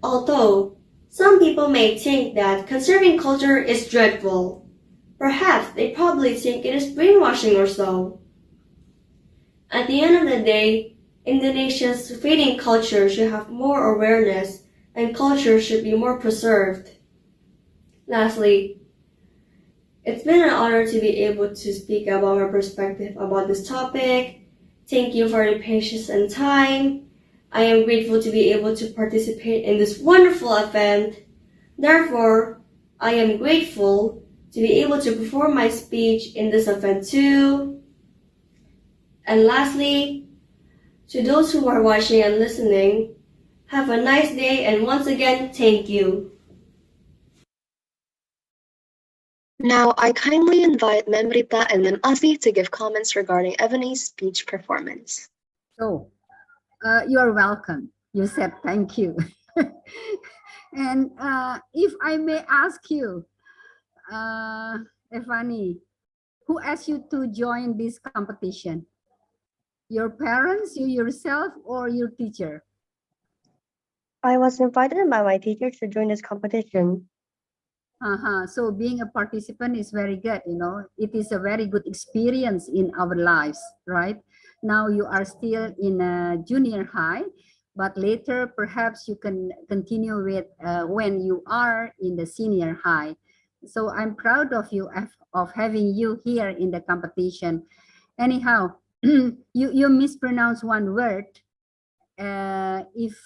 Although, some people may think that conserving culture is dreadful. Perhaps they probably think it is brainwashing or so. At the end of the day, Indonesia's fading culture should have more awareness and culture should be more preserved. Lastly, it's been an honor to be able to speak about my perspective about this topic. Thank you for your patience and time. I am grateful to be able to participate in this wonderful event. Therefore, I am grateful to be able to perform my speech in this event too. And lastly, to those who are watching and listening, have a nice day and once again, thank you. Now, I kindly invite Mem Rita and Mem Asi to give comments regarding Ebony's speech performance. So, you are welcome. You said thank you. And if I may ask you, Evani, who asked you to join this competition? Your parents, you yourself, or your teacher? I was invited by my teacher to join this competition. So being a participant is very good, you know. It is a very good experience in our lives, right? Now you are still in a junior high, but later perhaps you can continue with when you are in the senior high. So I'm proud of you, of having you here in the competition. Anyhow, you mispronounced one word. If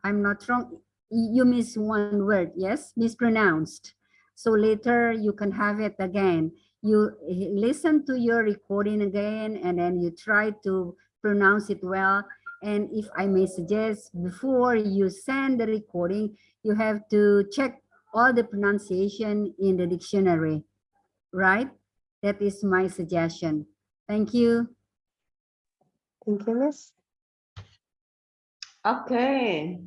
I'm not wrong, you miss one word, yes? Mispronounced. So later you can have it again. You listen to your recording again, and then you try to pronounce it well. And if I may suggest, before you send the recording, you have to check all the pronunciation in the dictionary, right? That is my suggestion. Thank you. Thank you, Miss. Okay.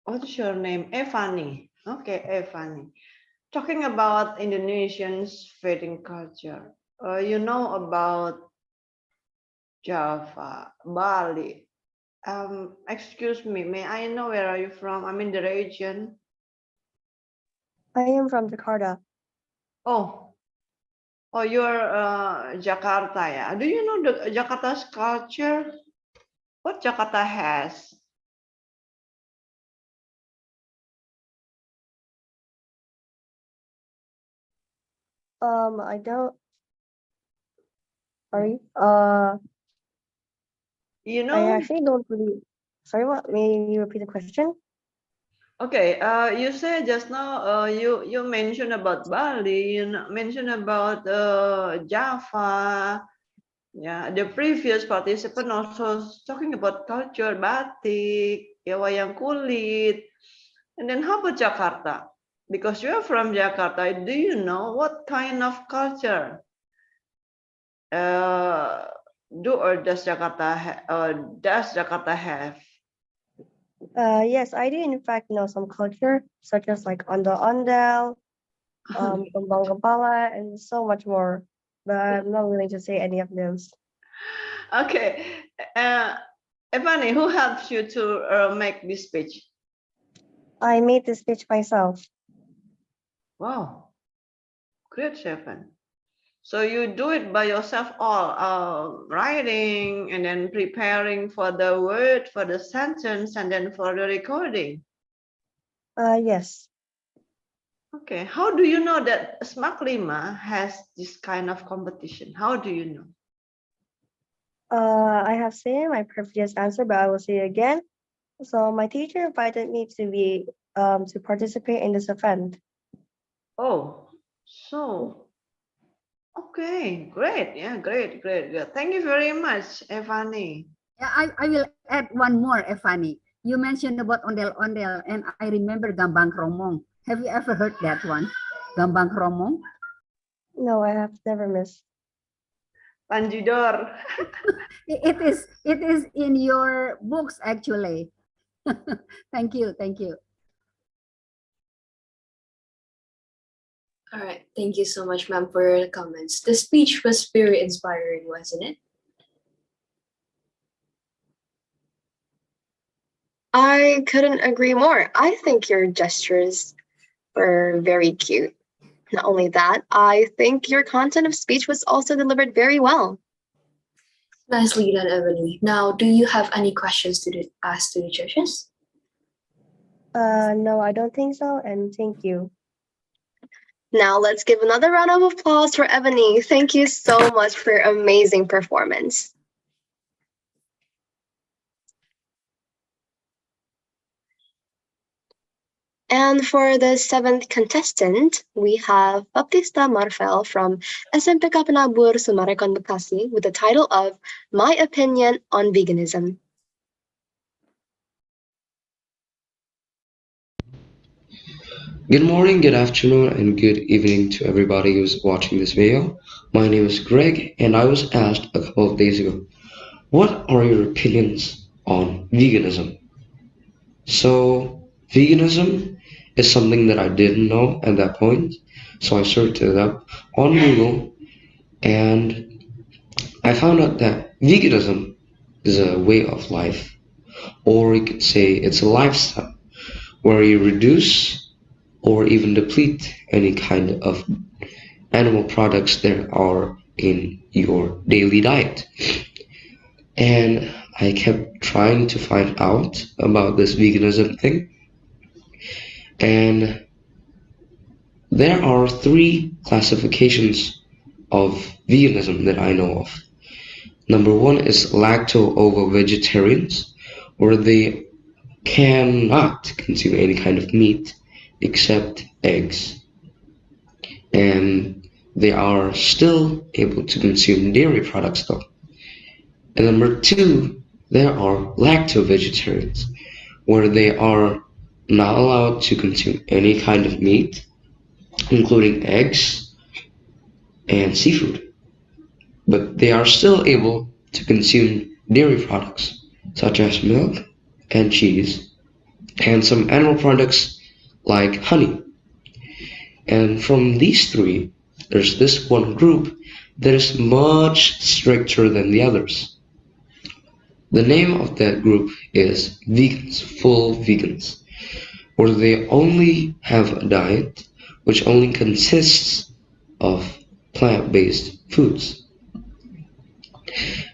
What's your name? Evani. Okay, Evani. Talking about Indonesians' fading culture. You know about Java, Bali. Excuse me, may I know where are you from? I'm in the region. I am from Jakarta. Oh, you're Jakarta, yeah. Do you know the Jakarta's culture? What Jakarta has? I don't. Sorry. You know. I actually don't really. Sorry, what? May you repeat the question? Okay. You said just now. You mentioned about Bali. You mentioned about Java. Yeah, the previous participant also talking about culture, batik, ya, wayang kulit. And then how about Jakarta? Because you're from Jakarta, do you know what kind of culture does Jakarta have? Yes, I do in fact know some culture, such as like ondel-ondel, kembang kepala, and so much more. But I'm not willing to say any of those. Okay, Evani, who helps you to make this speech? I made this speech myself. Wow, great, Stefan. So you do it by yourself, all writing and then preparing for the word, for the sentence, and then for the recording. Yes. Okay, how do you know that Smart Lima has this kind of competition? How do you know? I have said my previous answer, but I will say it again. So my teacher invited me to participate in this event. Oh, so okay, great. Yeah, great. Thank you very much, Evani. Yeah, I will add one more, Evani. You mentioned about ondel-ondel, and I remember gambang kromong. Have you ever heard that one? Gambang kromong? No, I have never missed. Panjidor. It is in your books, actually. Thank you. All right. Thank you so much, ma'am, for your comments. The speech was very inspiring, wasn't it? I couldn't agree more. I think your gestures were very cute. Not only that, I think your content of speech was also delivered very well. Nicely done, Ebony. Now, do you have any questions to ask to the judges? No, I don't think so, and thank you. Now let's give another round of applause for Ebony. Thank you so much for your amazing performance. And for the seventh contestant, we have Baptista Marfel from SMPK Penabur Sumarekon Bekasi with the title of My Opinion on Veganism. Good morning, good afternoon, and good evening to everybody who's watching this video. My name is Greg, and I was asked a couple of days ago, what are your opinions on veganism? So, veganism is something that I didn't know at that point, so I searched it up on Google, and I found out that veganism is a way of life, or you could say it's a lifestyle, where you reduce or even deplete any kind of animal products that are in your daily diet. And I kept trying to find out about this veganism thing. And there are 3 classifications of veganism that I know of. Number 1 is lacto-ovo-vegetarians, where they cannot consume any kind of meat except eggs, and they are still able to consume dairy products though. And number 2, there are lacto-vegetarians, where they are not allowed to consume any kind of meat, including eggs and seafood, but they are still able to consume dairy products such as milk and cheese and some animal products like honey. And from these 3, there's this one group that is much stricter than the others. The name of that group is vegans, full vegans, where they only have a diet which only consists of plant-based foods.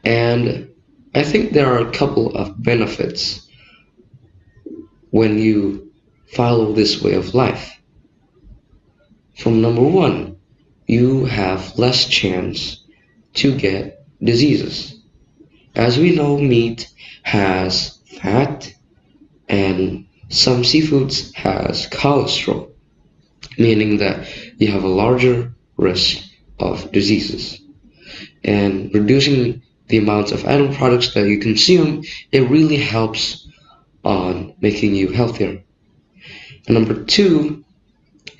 And I think there are a couple of benefits when you follow this way of life. From number 1, you have less chance to get diseases. As we know, meat has fat and some seafoods has cholesterol, meaning that you have a larger risk of diseases. and reducing the amount of animal products that you consume, it really helps on making you healthier. And number two,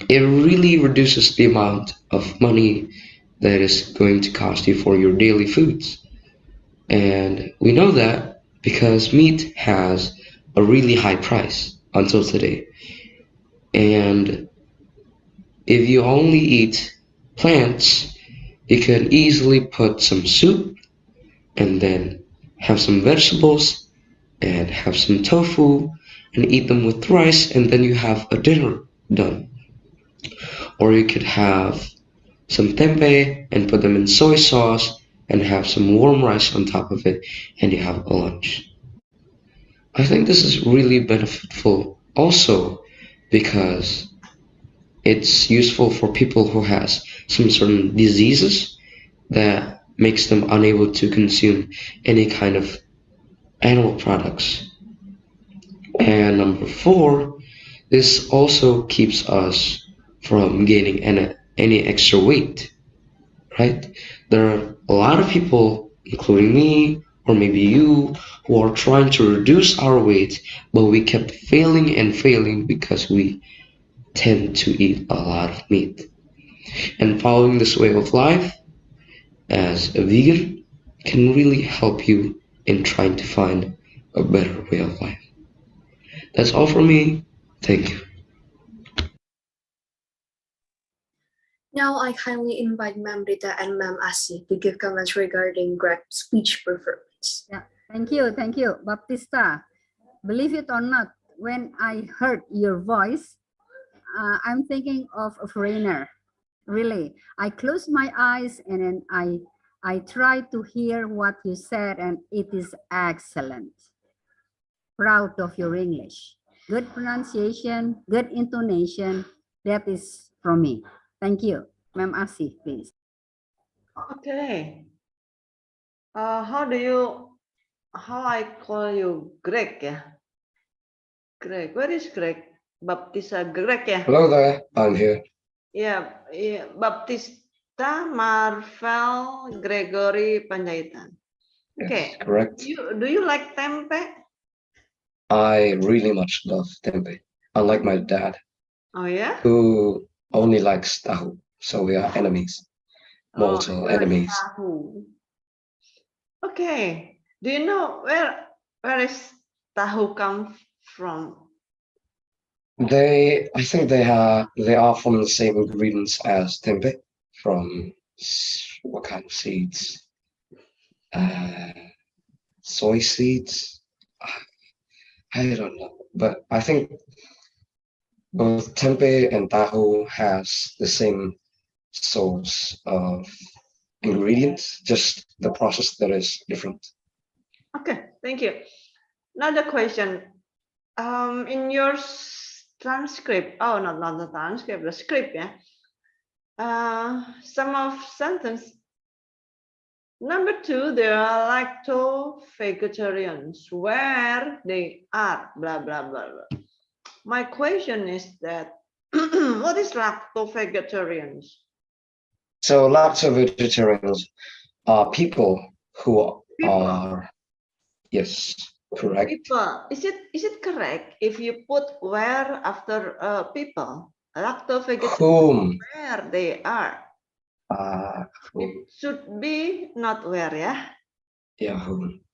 it really reduces the amount of money that is going to cost you for your daily foods. And we know that because meat has a really high price until today. And if you only eat plants, you can easily put some soup and then have some vegetables and have some tofu and eat them with rice, and then you have a dinner done. Or you could have some tempeh and put them in soy sauce and have some warm rice on top of it, and you have a lunch. I think this is really beneficial also because it's useful for people who has some certain diseases that makes them unable to consume any kind of animal products. And number four, this also keeps us from gaining any extra weight, right? There are a lot of people, including me, or maybe you, who are trying to reduce our weight, but we kept failing and failing because we tend to eat a lot of meat. And following this way of life as a vegan can really help you in trying to find a better way of life. That's all from me. Thank you. Now I kindly invite Ma'am Rita and Ma'am Asi to give comments regarding Greg's speech performance. Yeah, thank you, Baptista. Believe it or not, when I heard your voice, I'm thinking of a foreigner. Really, I closed my eyes and then I tried to hear what you said, and it is excellent. Proud of your English. Good pronunciation, good intonation. That is from me. Thank you. Ma'am Asi, please. Okay. How I call you Greg, yeah? Greg, where is Greg? Baptista Greg, yeah? Hello there, I'm here. Yeah, Baptista Marvel Gregory Panjaitan. Okay. Yes, correct. Do you like tempe? I really much love tempeh, unlike my dad, Oh yeah? who only likes tahu. So we are enemies, Oh, mortal you like enemies. tahu. Okay. Do you know where is tahu come from? I think they are from the same ingredients as tempeh, from what kind of seeds? Soy seeds. I don't know, but I think both tempeh and tahu has the same source of ingredients, just the process that is different. Okay, thank you. Another question. In your transcript, oh, not the transcript, the script, yeah. Some of sentence number 2, there are lacto-vegetarians. Where they are, blah, blah, blah, blah. My question is that, what is lacto-vegetarians? So lacto-vegetarians are people who are, yes, correct. People, is it correct if you put where after people? Lacto-vegetarians, where they are? It should be not where, yeah? Yeah.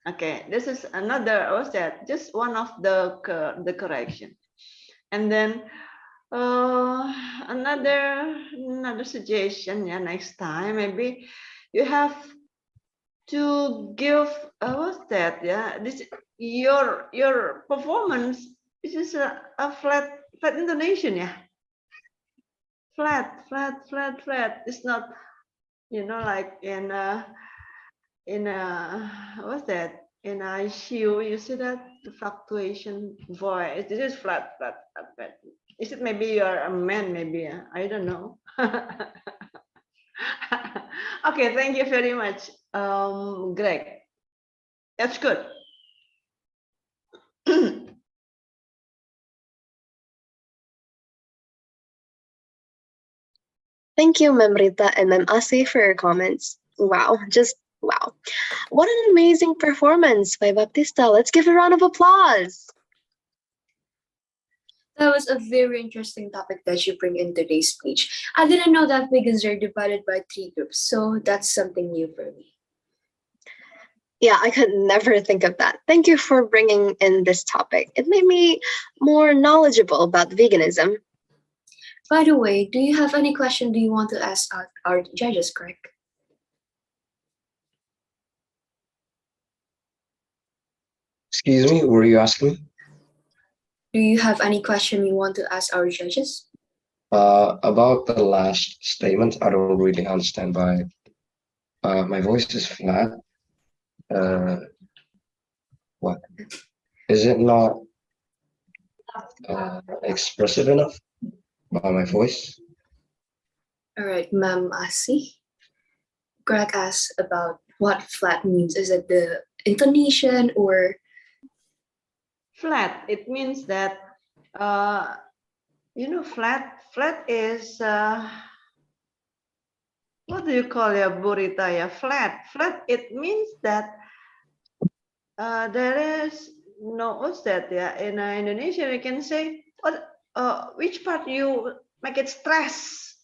Okay, this is another, what's that? Just one of the correction. And then another suggestion, yeah, next time, maybe you have to give, what's that, yeah? This, your performance, this is a flat intonation, yeah? Flat. It's not, like in what's that? In ICU, you see that the fluctuation voice. This is flat. Is it maybe you're a man? Maybe I don't know. Okay, thank you very much, Greg. That's good. Thank you, Ma'am Rita and Ma'am Asi, for your comments. Wow, just wow. What an amazing performance by Baptista. Let's give a round of applause. That was a very interesting topic that you bring in today's speech. I didn't know that vegans are divided by 3 groups, so that's something new for me. Yeah, I could never think of that. Thank you for bringing in this topic. It made me more knowledgeable about veganism. By the way, do you have any question do you want to ask our judges, Greg? Excuse me, what were you asking? Do you have any question you want to ask our judges? About the last statement, I don't really understand by my voice is flat. What? Is it not expressive enough by my voice? All right, Ma'am Asi. Greg asked about what flat means. Is it the intonation or? Flat, it means that, flat is, what do you call ya, Burita? Ya, flat. Flat, it means that there is no, what's that? Yeah, in Indonesia, we can say, which part you make it stress?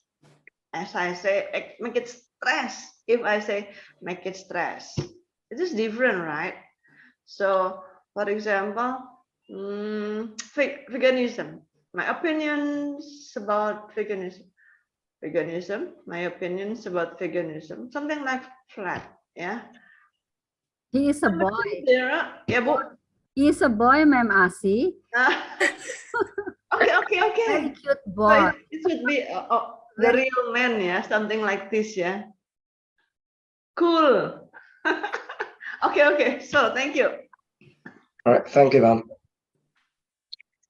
As I say, make it stress. If I say make it stress, it is different, right? So, for example, veganism. My opinions about veganism. My opinions about veganism. Something like flat, yeah. He is a boy. Yeah, Bu. He is a boy, Ma'am Asi. Okay. Very cute boy. So it should be the real man, yeah, something like this, yeah. Cool. Okay. So thank you. All right, thank you, ma'am.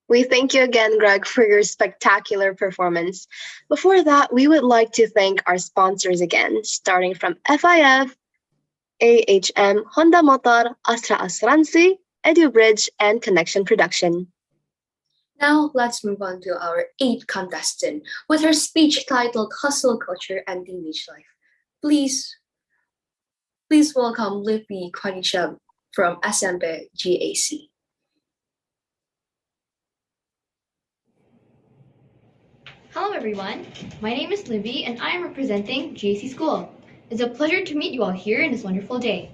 We thank you again, Greg, for your spectacular performance. Before that, we would like to thank our sponsors again, starting from FIF, AHM, Honda Motor, Astra Asuransi, EduBridge, and Connection Production. Now, let's move on to our 8th contestant with her speech titled Hustle Culture and Teenage Life. Please welcome Lippy Kwanisha from SMP GAC. Hello everyone, my name is Libby and I am representing GAC School. It's a pleasure to meet you all here in this wonderful day.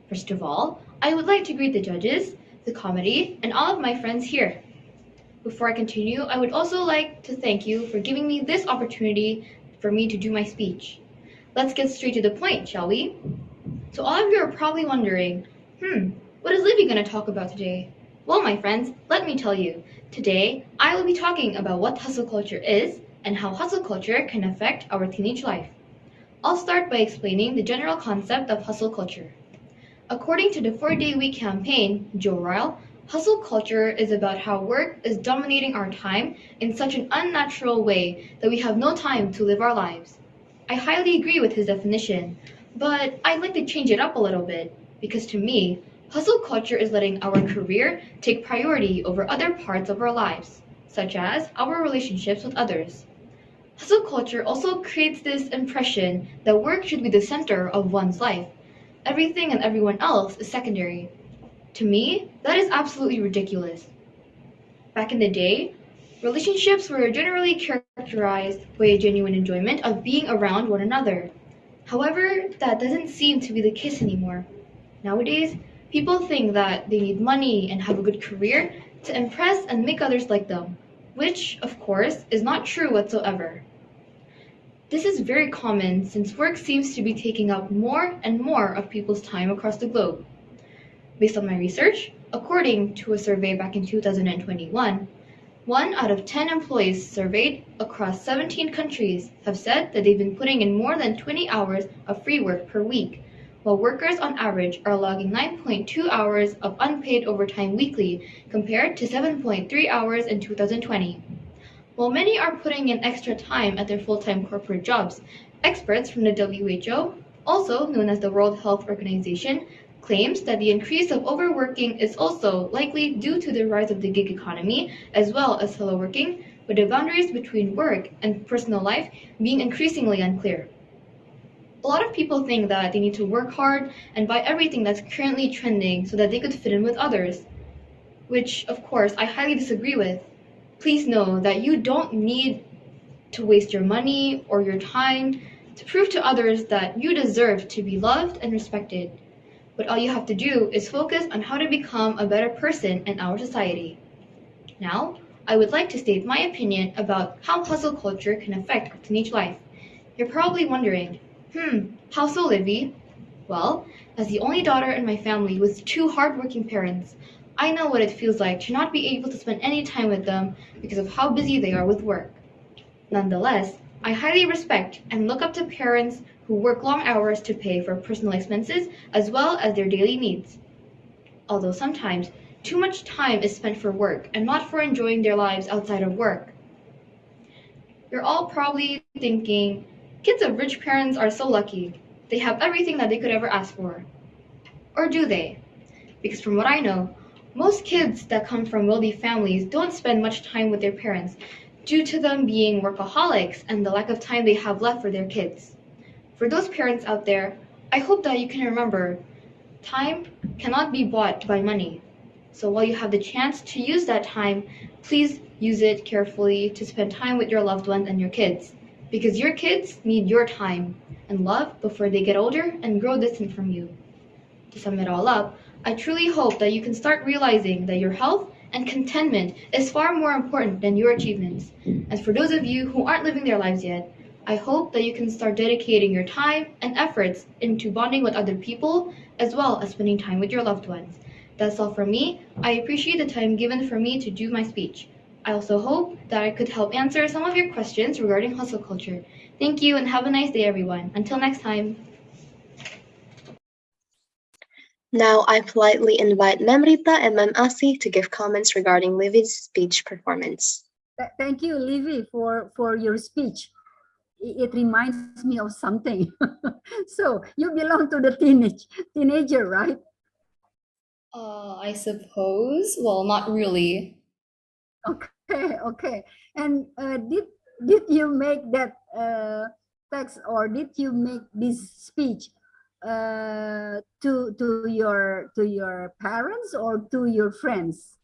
First of all, I would like to greet the judges, the committee, and all of my friends here. Before I continue, I would also like to thank you for giving me this opportunity for me to do my speech. Let's get straight to the point, shall we? So all of you are probably wondering, what is Libby going to talk about today? Well, my friends, let me tell you. Today, I will be talking about what hustle culture is and how hustle culture can affect our teenage life. I'll start by explaining the general concept of hustle culture. According to the 4-Day Week campaign, Joe Ryle, hustle culture is about how work is dominating our time in such an unnatural way that we have no time to live our lives. I highly agree with his definition, but I'd like to change it up a little bit, because to me, hustle culture is letting our career take priority over other parts of our lives, such as our relationships with others. Hustle culture also creates this impression that work should be the center of one's life. Everything and everyone else is secondary. To me, that is absolutely ridiculous. Back in the day, relationships were generally characterized by a genuine enjoyment of being around one another. However, that doesn't seem to be the case anymore. Nowadays, people think that they need money and have a good career to impress and make others like them, which, of course, is not true whatsoever. This is very common since work seems to be taking up more and more of people's time across the globe. Based on my research, according to a survey back in 2021, 1 out of 10 employees surveyed across 17 countries have said that they've been putting in more than 20 hours of free work per week, while workers on average are logging 9.2 hours of unpaid overtime weekly compared to 7.3 hours in 2020. While many are putting in extra time at their full-time corporate jobs, experts from the WHO, also known as the World Health Organization, claims that the increase of overworking is also likely due to the rise of the gig economy as well as teleworking, with the boundaries between work and personal life being increasingly unclear. A lot of people think that they need to work hard and buy everything that's currently trending so that they could fit in with others, which, of course, I highly disagree with. Please know that you don't need to waste your money or your time to prove to others that you deserve to be loved and respected. But all you have to do is focus on how to become a better person in our society. Now, I would like to state my opinion about how hustle culture can affect our teenage life. You're probably wondering, how so, Livy? Well, as the only daughter in my family with two hardworking parents, I know what it feels like to not be able to spend any time with them because of how busy they are with work. Nonetheless, I highly respect and look up to parents who work long hours to pay for personal expenses as well as their daily needs. Although sometimes too much time is spent for work and not for enjoying their lives outside of work. You're all probably thinking, kids of rich parents are so lucky. They have everything that they could ever ask for. Or do they? Because from what I know, most kids that come from wealthy families don't spend much time with their parents due to them being workaholics and the lack of time they have left for their kids. For those parents out there, I hope that you can remember, time cannot be bought by money. So while you have the chance to use that time, please use it carefully to spend time with your loved ones and your kids. Because your kids need your time and love before they get older and grow distant from you. To sum it all up, I truly hope that you can start realizing that your health and contentment is far more important than your achievements. And for those of you who aren't living their lives yet, I hope that you can start dedicating your time and efforts into bonding with other people as well as spending time with your loved ones. That's all from me. I appreciate the time given for me to do my speech. I also hope that I could help answer some of your questions regarding hustle culture. Thank you and have a nice day, everyone. Until next time. Now I politely invite Ma'am Rita and Ma'am Asi to give comments regarding Livy's speech performance. Thank you, Livy, for your speech. It reminds me of something. So you belong to the teenager, right? I suppose. Well, not really. Okay. And did you make that text, or did you make this speech to your parents or to your friends?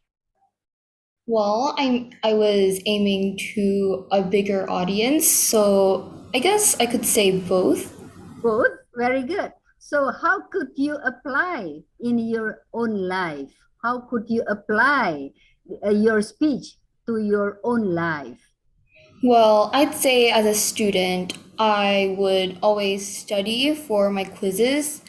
Well, I was aiming to a bigger audience, so I guess I could say both. Both? Very good. So how could you apply in your own life? How could you apply your speech to your own life? Well, I'd say as a student, I would always study for my quizzes,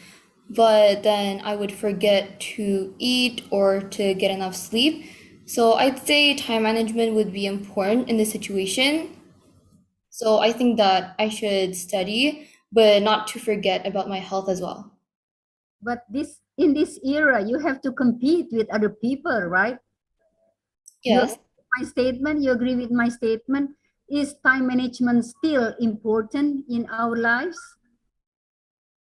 but then I would forget to eat or to get enough sleep. So I'd say time management would be important in this situation. So I think that I should study, but not to forget about my health as well. But in this era, you have to compete with other people, right? Yes. You agree with my statement? Is time management still important in our lives?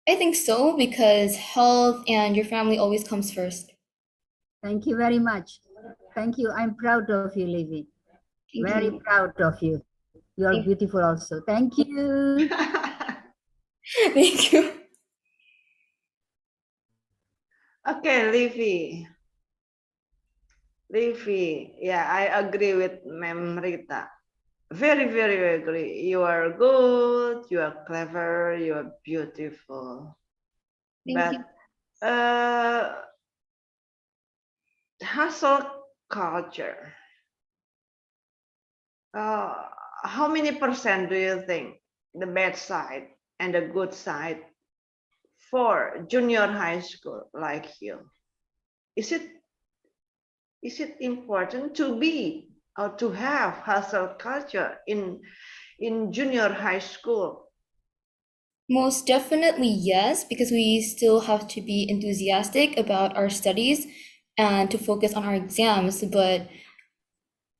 I think so, because health and your family always comes first. Thank you very much. Thank you. I'm proud of you, Livy. Very proud of you. You are beautiful also. Thank you. Thank you. Okay, Livy. Yeah, I agree with Ma'am Rita. Very, very agree. You are good, you are clever, you are beautiful. Thank you. Hustle culture. How many percent do you think the bad side and the good side for junior high school like you? Is it important to be or to have hustle culture in junior high school? Most definitely yes, because we still have to be enthusiastic about our studies and to focus on our exams, but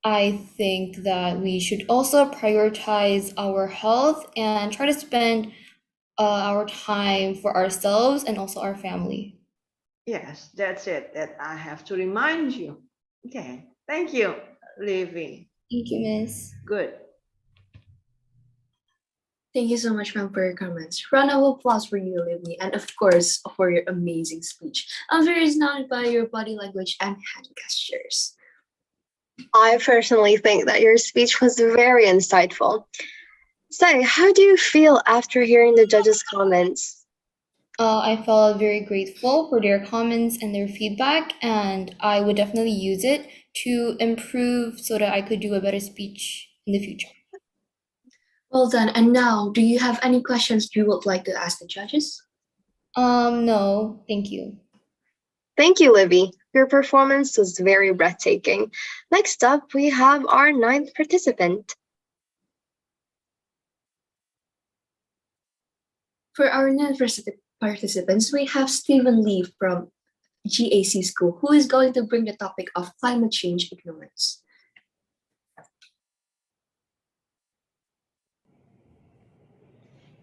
I think that we should also prioritize our health and try to spend our time for ourselves and also our family. Yes, that's it that I have to remind you. Okay, thank you, Livy. Thank you, Miss. Good. Thank you so much, ma'am, for your comments. Round of applause for you, Livni, and of course for your amazing speech. I'm very inspired by your body language and hand gestures. I personally think that your speech was very insightful. So, how do you feel after hearing the judges' comments? I felt very grateful for their comments and their feedback, and I would definitely use it to improve so that I could do a better speech in the future. Well done. And now, do you have any questions you would like to ask the judges? No, thank you. Thank you, Livy. Your performance was very breathtaking. Next up, we have our 9th participant. For our 9th participants, we have Stephen Lee from GAC School, who is going to bring the topic of climate change ignorance.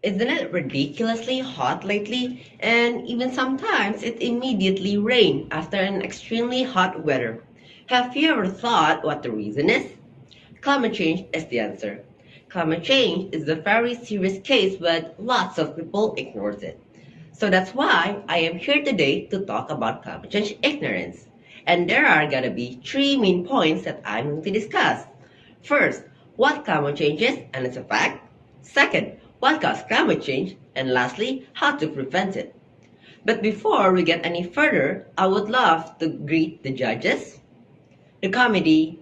Isn't it ridiculously hot lately? And even sometimes it immediately rains after an extremely hot weather. Have you ever thought what the reason is? Climate change is the answer. Climate change is a very serious case, but lots of people ignore it. So that's why I am here today to talk about climate change ignorance. And there are gonna be 3 main points that I'm going to discuss. First, what climate change is and its effect. Second, what causes climate change, and lastly, how to prevent it. But before we get any further, I would love to greet the judges, the committee,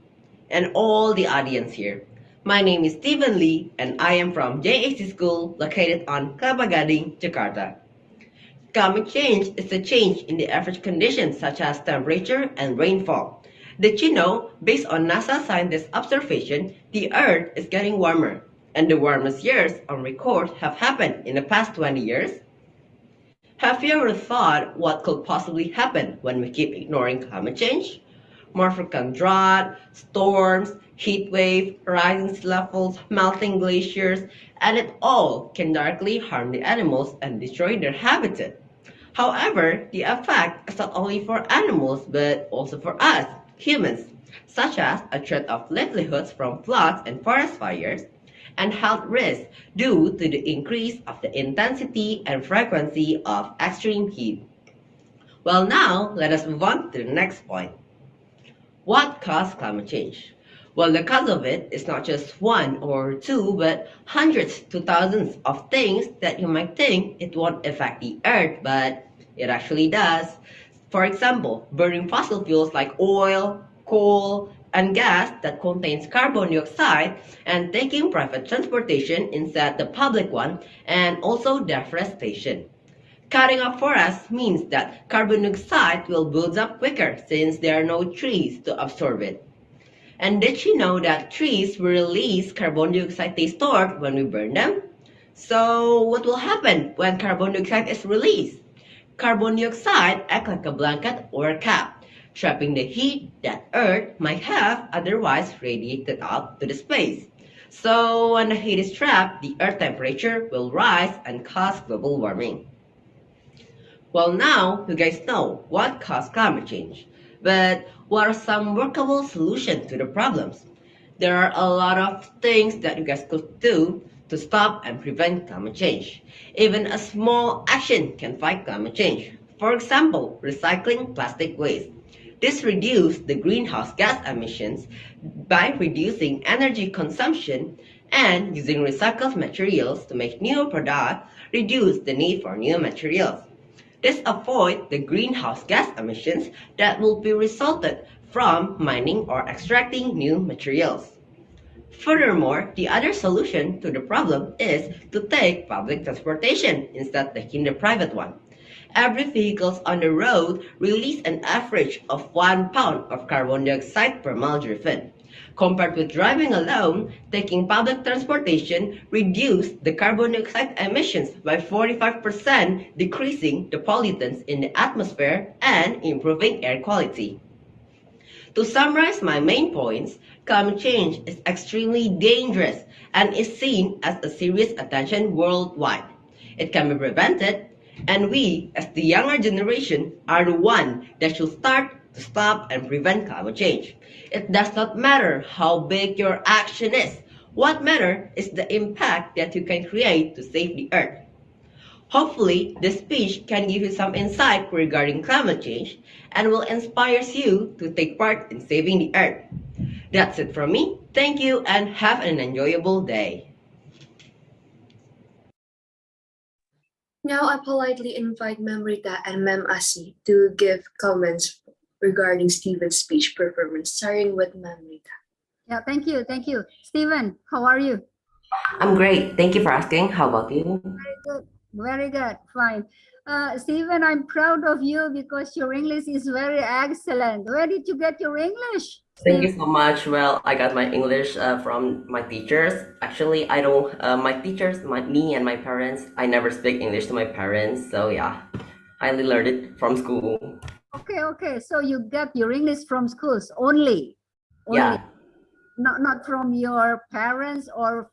and all the audience here. My name is Stephen Lee, and I am from JAC School located on Kelapa Gading, Jakarta. Climate change is a change in the average conditions such as temperature and rainfall. Did you know, based on NASA scientists' observation, the Earth is getting warmer, and the warmest years on record have happened in the past 20 years? Have you ever thought what could possibly happen when we keep ignoring climate change? More frequent drought, storms, heat wave, rising sea levels, melting glaciers, and it all can directly harm the animals and destroy their habitat. However, the effect is not only for animals but also for us, humans, such as a threat of livelihoods from floods and forest fires, and health risks due to the increase of the intensity and frequency of extreme heat. Well, now let us move on to the next point. What causes climate change? Well, the cause of it is not just one or two, but hundreds to thousands of things that you might think it won't affect the Earth, but it actually does. For example, burning fossil fuels like oil, coal, and gas that contains carbon dioxide, and taking private transportation instead the public one, and also deforestation. Cutting off forests means that carbon dioxide will build up quicker since there are no trees to absorb it. And did you know that trees will release carbon dioxide they stored when we burn them? So what will happen when carbon dioxide is released? Carbon dioxide acts like a blanket or a cap, trapping the heat that Earth might have otherwise radiated out to the space. So when the heat is trapped, the Earth temperature will rise and cause global warming. Well, now you guys know what causes climate change. But what are some workable solutions to the problems? There are a lot of things that you guys could do to stop and prevent climate change. Even a small action can fight climate change. For example, recycling plastic waste. This reduces the greenhouse gas emissions by reducing energy consumption, and using recycled materials to make new products reduce the need for new materials. This avoids the greenhouse gas emissions that will be resulted from mining or extracting new materials. Furthermore, the other solution to the problem is to take public transportation instead of taking the private one. Every vehicle on the road releases an average of 1 pound of carbon dioxide per mile driven. Compared with driving alone, taking public transportation reduced the carbon dioxide emissions by 45%, decreasing the pollutants in the atmosphere and improving air quality. To summarize my main points, climate change is extremely dangerous and is seen as a serious attention worldwide. It can be prevented, and we, as the younger generation, are the one that should start to stop and prevent climate change. It does not matter how big your action is. What matters is the impact that you can create to save the Earth. Hopefully, this speech can give you some insight regarding climate change and will inspire you to take part in saving the Earth. That's it from me. Thank you and have an enjoyable day. Now I politely invite Ma'am Rita and Ma'am Asi to give comments regarding Stephen's speech performance, starting with Ma'am Rita. Yeah, thank you. Thank you. Stephen, how are you? I'm great. Thank you for asking. How about you? Very good. Very good. Fine. Stephen, I'm proud of you because your English is very excellent. Where did you get your English? Thank you so much. Well, I got my English from my teachers. Actually, I don't. My teachers, me and my parents. I never speak English to my parents. So yeah, I only learned it from school. Okay, okay. So you get your English from schools only. Yeah. Not from your parents or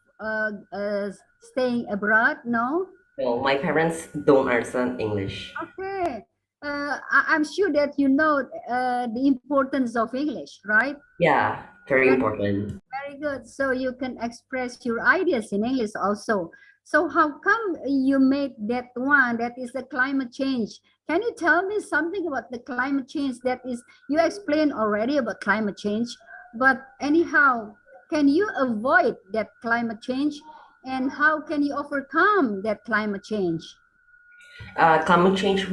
staying abroad. No. Well, my parents don't understand English. Okay. I'm sure that you know the importance of English, right? Yeah, very important. Very good. So you can express your ideas in English also. So how come you made that one that is the climate change? Can you tell me something about the climate change? That is, you explained already about climate change, but anyhow, can you avoid that climate change? And how can you overcome that climate change? Climate change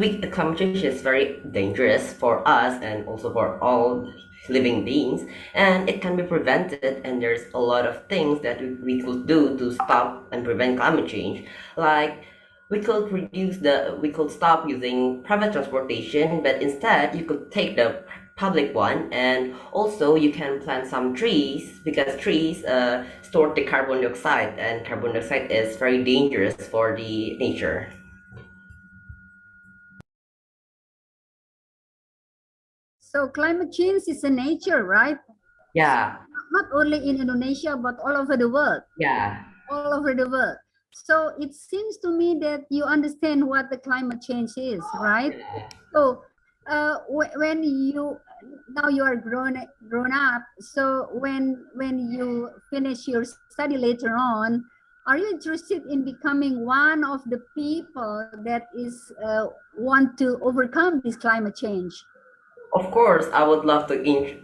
is very dangerous for us and also for all living beings, and it can be prevented. And there's a lot of things that we could do to stop and prevent climate change. Like we could stop using private transportation, but instead you could take the public one, and also you can plant some trees because trees store the carbon dioxide, and carbon dioxide is very dangerous for the nature. So climate change is a nature, right? Yeah. Not only in Indonesia, but all over the world. Yeah. All over the world. So it seems to me that you understand what the climate change is, right? So when now you are grown up, so when you finish your study later on, are you interested in becoming one of the people that is want to overcome this climate change? Of course, I would love to.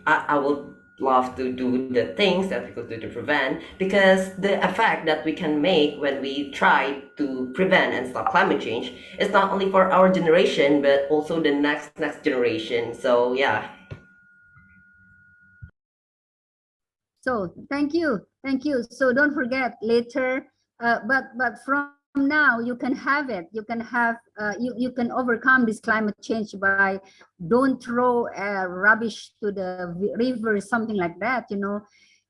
I would love to do the things that we could do to prevent, because the effect that we can make when we try to prevent and stop climate change is not only for our generation but also the next generation. So yeah. So thank you. So don't forget later, but from now you can have it. You can have you can overcome this climate change by don't throw rubbish to the river, something like that, you know.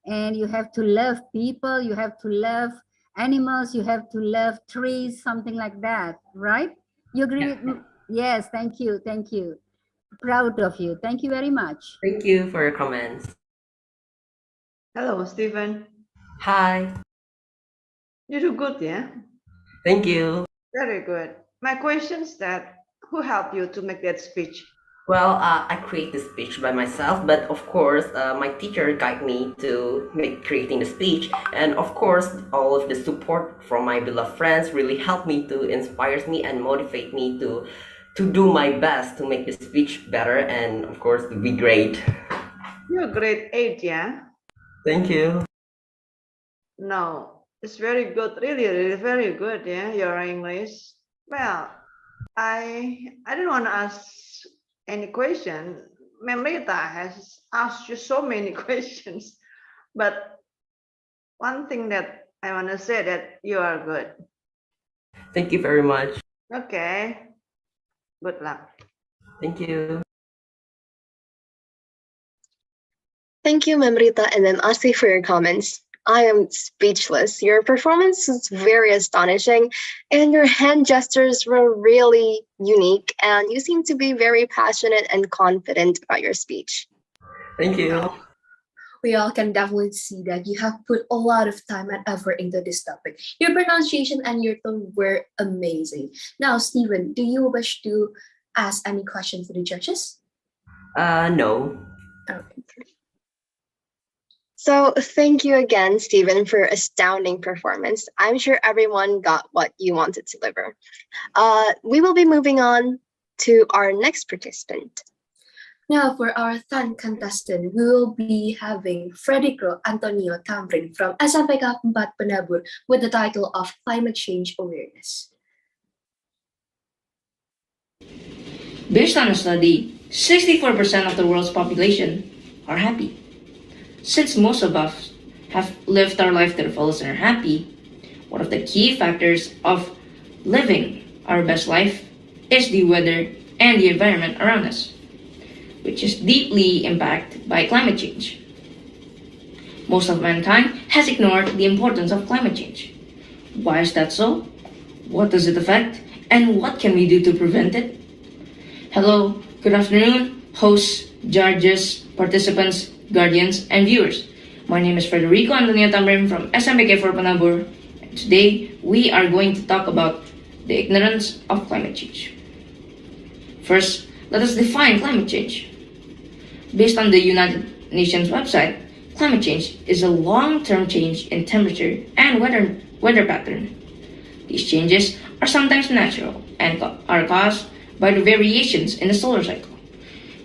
And you have to love people. You have to love animals. You have to love trees, something like that, right? You agree with me? Yes. Thank you. Proud of you. Thank you very much. Thank you for your comments. Hello, Stephen. Hi. You do good, yeah? Thank you. Very good. My question is that who helped you to make that speech? Well, I create the speech by myself, but of course, my teacher guide me to creating the speech, and of course, all of the support from my beloved friends really helped me to inspires me and motivate me to do my best to make the speech better, and of course, to be great. You're grade 8, yeah? Thank you. No, it's very good, really very good, yeah, your English. Well, I don't want to ask any question. Memrita has asked you so many questions, but one thing that I want to say that you are good. Thank you very much. Okay, good luck. Thank you. Thank you, Ma'am Rita and Ma'am Asi, for your comments. I am speechless. Your performance was very astonishing, and your hand gestures were really unique, and you seem to be very passionate and confident about your speech. Thank you. We all can definitely see that you have put a lot of time and effort into this topic. Your pronunciation and your tone were amazing. Now, Stephen, do you wish to ask any questions to the judges? No. Okay. So thank you again, Stephen, for your astounding performance. I'm sure everyone got what you wanted to deliver. We will be moving on to our next participant. Now, for our third contestant, we will be having Frederico Antonio Tamrin from SMPK 4 Penabur with the title of Climate Change Awareness. Based on a study, 64% of the world's population are happy. Since most of us have lived our life to the fullest and are happy, one of the key factors of living our best life is the weather and the environment around us, which is deeply impacted by climate change. Most of mankind has ignored the importance of climate change. Why is that so? What does it affect? And what can we do to prevent it? Hello, good afternoon, hosts, judges, participants, guardians, and viewers. My name is Frederico Antonio Tamrim from SMPK 4 Penabur, and today we are going to talk about the ignorance of climate change. First, let us define climate change. Based on the United Nations website, climate change is a long-term change in temperature and weather pattern. These changes are sometimes natural and are caused by the variations in the solar cycle.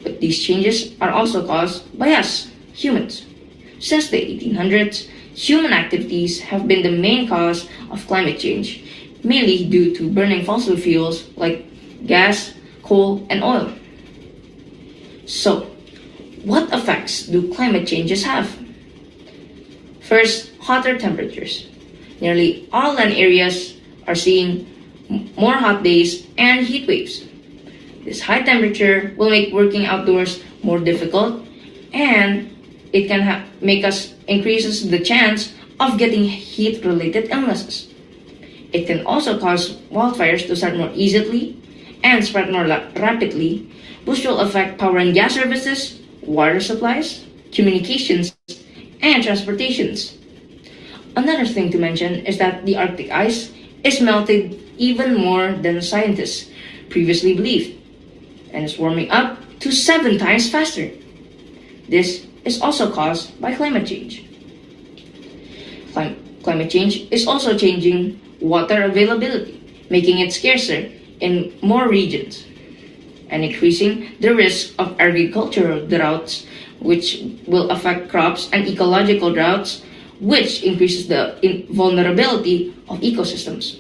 But these changes are also caused by us, humans. Since the 1800s, human activities have been the main cause of climate change, mainly due to burning fossil fuels like gas, coal, and oil. So, what effects do climate changes have? First, hotter temperatures. Nearly all land areas are seeing more hot days and heat waves. This high temperature will make working outdoors more difficult, and it can make us increases the chance of getting heat-related illnesses. It can also cause wildfires to start more easily and spread more rapidly, which will affect power and gas services, water supplies, communications, and transportations. Another thing to mention is that the Arctic ice is melted even more than scientists previously believed, and is warming up to 7 times faster. This is also caused by climate change. Climate change is also changing water availability, making it scarcer in more regions, and increasing the risk of agricultural droughts, which will affect crops, and ecological droughts, which increases the vulnerability of ecosystems.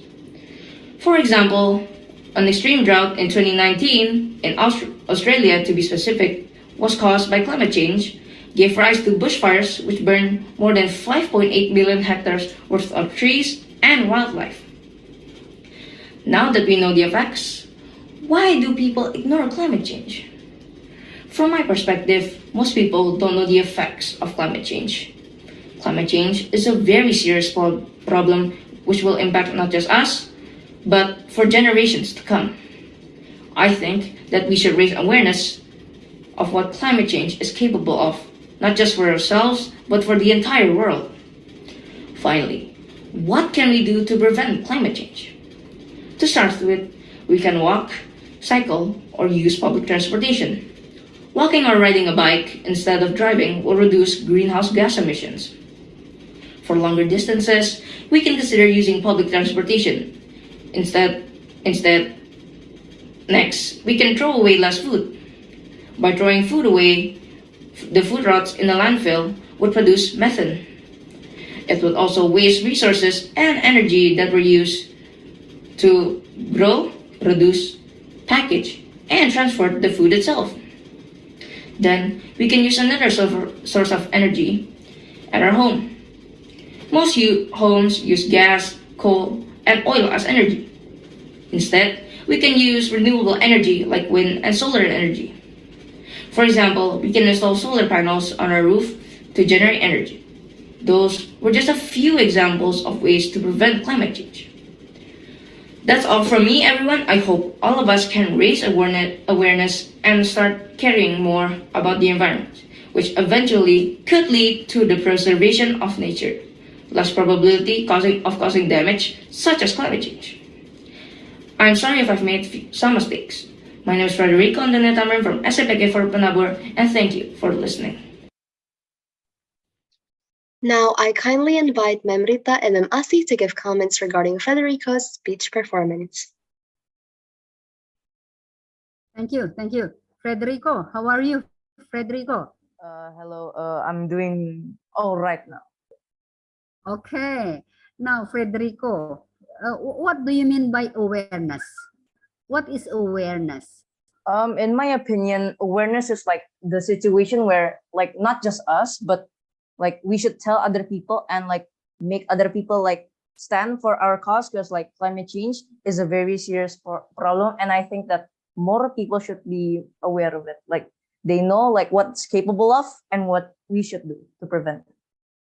For example, an extreme drought in 2019 in Australia, to be specific, was caused by climate change, gave rise to bushfires which burned more than 5.8 million hectares worth of trees and wildlife. Now that we know the effects, why do people ignore climate change? From my perspective, most people don't know the effects of climate change. Climate change is a very serious problem which will impact not just us, but for generations to come. I think that we should raise awareness of what climate change is capable of, not just for ourselves, but for the entire world. Finally, what can we do to prevent climate change? To start with, we can walk, cycle, or use public transportation. Walking or riding a bike instead of driving will reduce greenhouse gas emissions. For longer distances, we can consider using public transportation. Instead, next, we can throw away less food. By throwing food away, the food rots in a landfill would produce methane. It would also waste resources and energy that were used to grow, produce, package, and transport the food itself. Then, we can use another source of energy at our home. Most homes use gas, coal, and oil as energy. Instead, we can use renewable energy like wind and solar energy. For example, we can install solar panels on our roof to generate energy. Those were just a few examples of ways to prevent climate change. That's all from me, everyone. I hope all of us can raise awareness and start caring more about the environment, which eventually could lead to the preservation of nature, less probability of causing damage, such as climate change. I'm sorry if I've made some mistakes. My name is Frederico Antonio Tamrin from SMPK 4 Penabur, and thank you for listening. Now I kindly invite Mem Rita and Mem Asi to give comments regarding Federico's speech performance. Thank you. Thank you. Federico, how are you, Federico? Hello, I'm doing all right now. Okay. Now, Federico, what do you mean by awareness? What is awareness? In my opinion, awareness is like the situation where like not just us, but like we should tell other people and like make other people like stand for our cause, because like climate change is a very serious problem, and I think that more people should be aware of it. Like they know like what's capable of and what we should do to prevent it.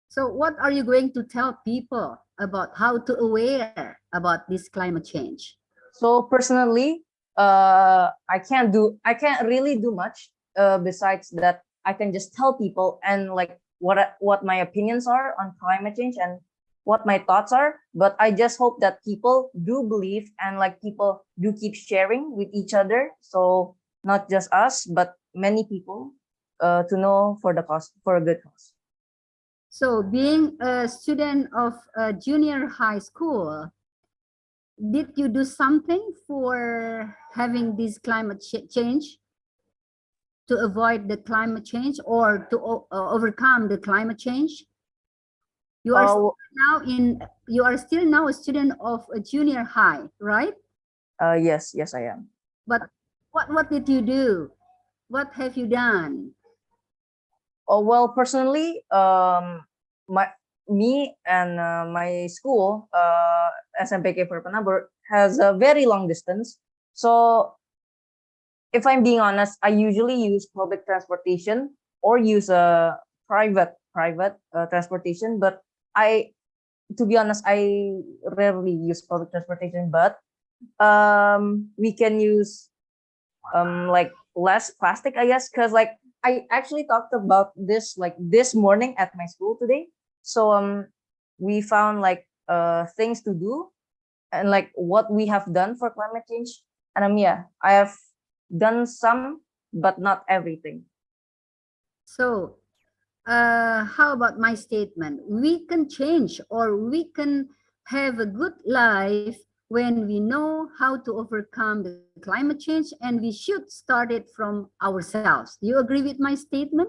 So what are you going to tell people about how to aware about this climate change? So personally, I can't really do much besides that. I can just tell people and like what my opinions are on climate change and what my thoughts are. But I just hope that people do believe and like people do keep sharing with each other. So not just us, but many people to know for the cause, for a good cause. So being a student of a junior high school, did you do something for having this climate change, to avoid the climate change or to overcome the climate change? You are still now a student of a junior high, right? Yes, I am. But what did you do? What have you done? Oh well, personally, me and my school, SMPK for Penabur, has a very long distance. So if I'm being honest, I usually use public transportation or use a private transportation. But to be honest, I rarely use public transportation. But we can use like less plastic, I guess, because like I actually talked about this like this morning at my school today. So we found like things to do and like what we have done for climate change. And yeah, I have done some, but not everything. So how about my statement? We can change or we can have a good life when we know how to overcome the climate change, and we should start it from ourselves. Do you agree with my statement?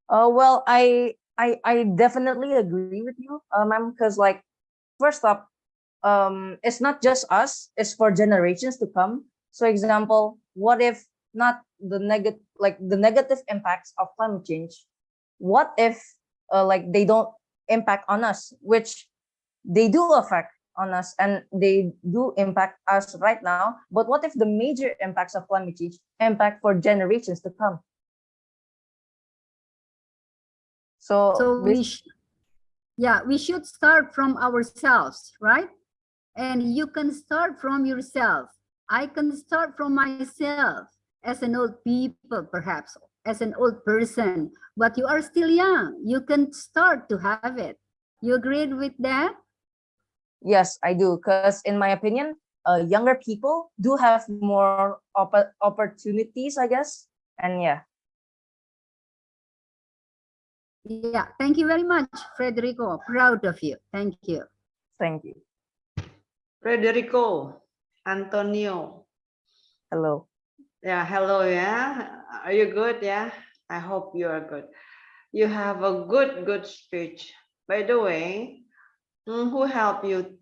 Well, I definitely agree with you, ma'am, because like first up, it's not just us, it's for generations to come. So example, what if not the negative impacts of climate change, what if like they don't impact on us, which they do affect on us and they do impact us right now, but what if the major impacts of climate change impact for generations to come? So we should start from ourselves, right? And you can start from yourself. I can start from myself as an old people, perhaps as an old person, but you are still young. You can start to have it. You agreed with that? Yes, I do, because in my opinion, younger people do have more opportunities, I guess. And yeah. Yeah, thank you very much, Federico. Proud of you. Thank you. Thank you. Federico, Antonio. Hello. Yeah, hello, yeah. Are you good? Yeah, I hope you are good. You have a good speech. By the way, who helped you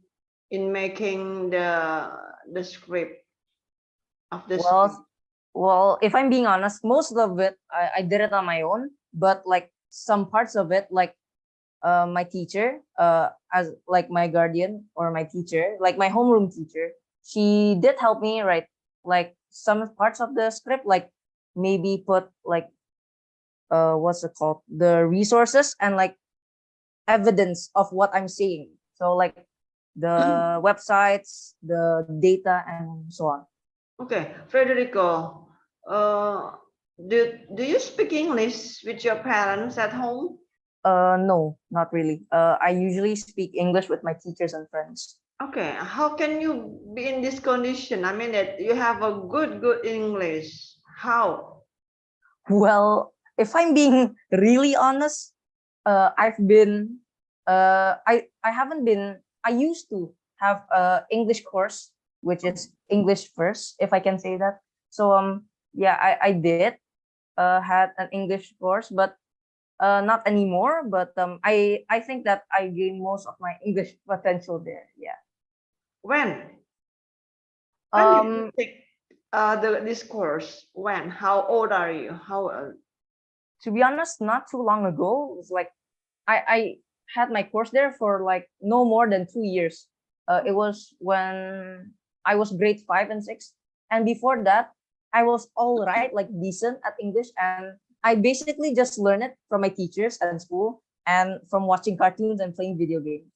in making the script of the speech? Well, if I'm being honest, most of it I did it on my own, but like some parts of it, like my teacher, as like my guardian or my teacher, like my homeroom teacher, she did help me write like some parts of the script, like maybe put like what's it called, the resources and like evidence of what I'm saying. So like the websites, the data, and so on. Okay, Federico, do you speak English with your parents at home? No, not really. I usually speak English with my teachers and friends. Okay, how can you be in this condition? I mean that you have a good English. How? Well, if I'm being really honest, I've been I haven't been I used to have a English course, which is English first, if I can say that. So yeah, I did had an English course, but not anymore. But I think that I gained most of my English potential there. Yeah. When? When did you take this course? When? How old are you? How To be honest, not too long ago. It was like I had my course there for like no more than 2 years. It was when I was grade 5 and 6, and before that, I was all right, like decent at English, and I basically just learned it from my teachers at school and from watching cartoons and playing video games.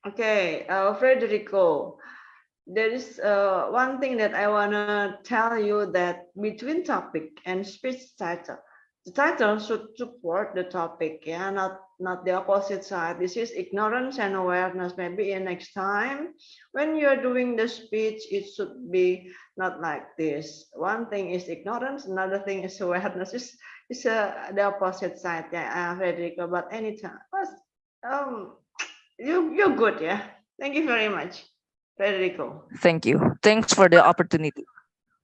Okay, Federico, there is one thing that I wanna tell you, that between topic and speech title, the title should support the topic, yeah, not the opposite side. This is ignorance and awareness. Maybe in next time when you're doing the speech, it should be not like this. One thing is ignorance, another thing is awareness. It's the opposite side, yeah, Federico. But anytime, but you're good, yeah. Thank you very much, Federico. Thank you. Thanks for the opportunity.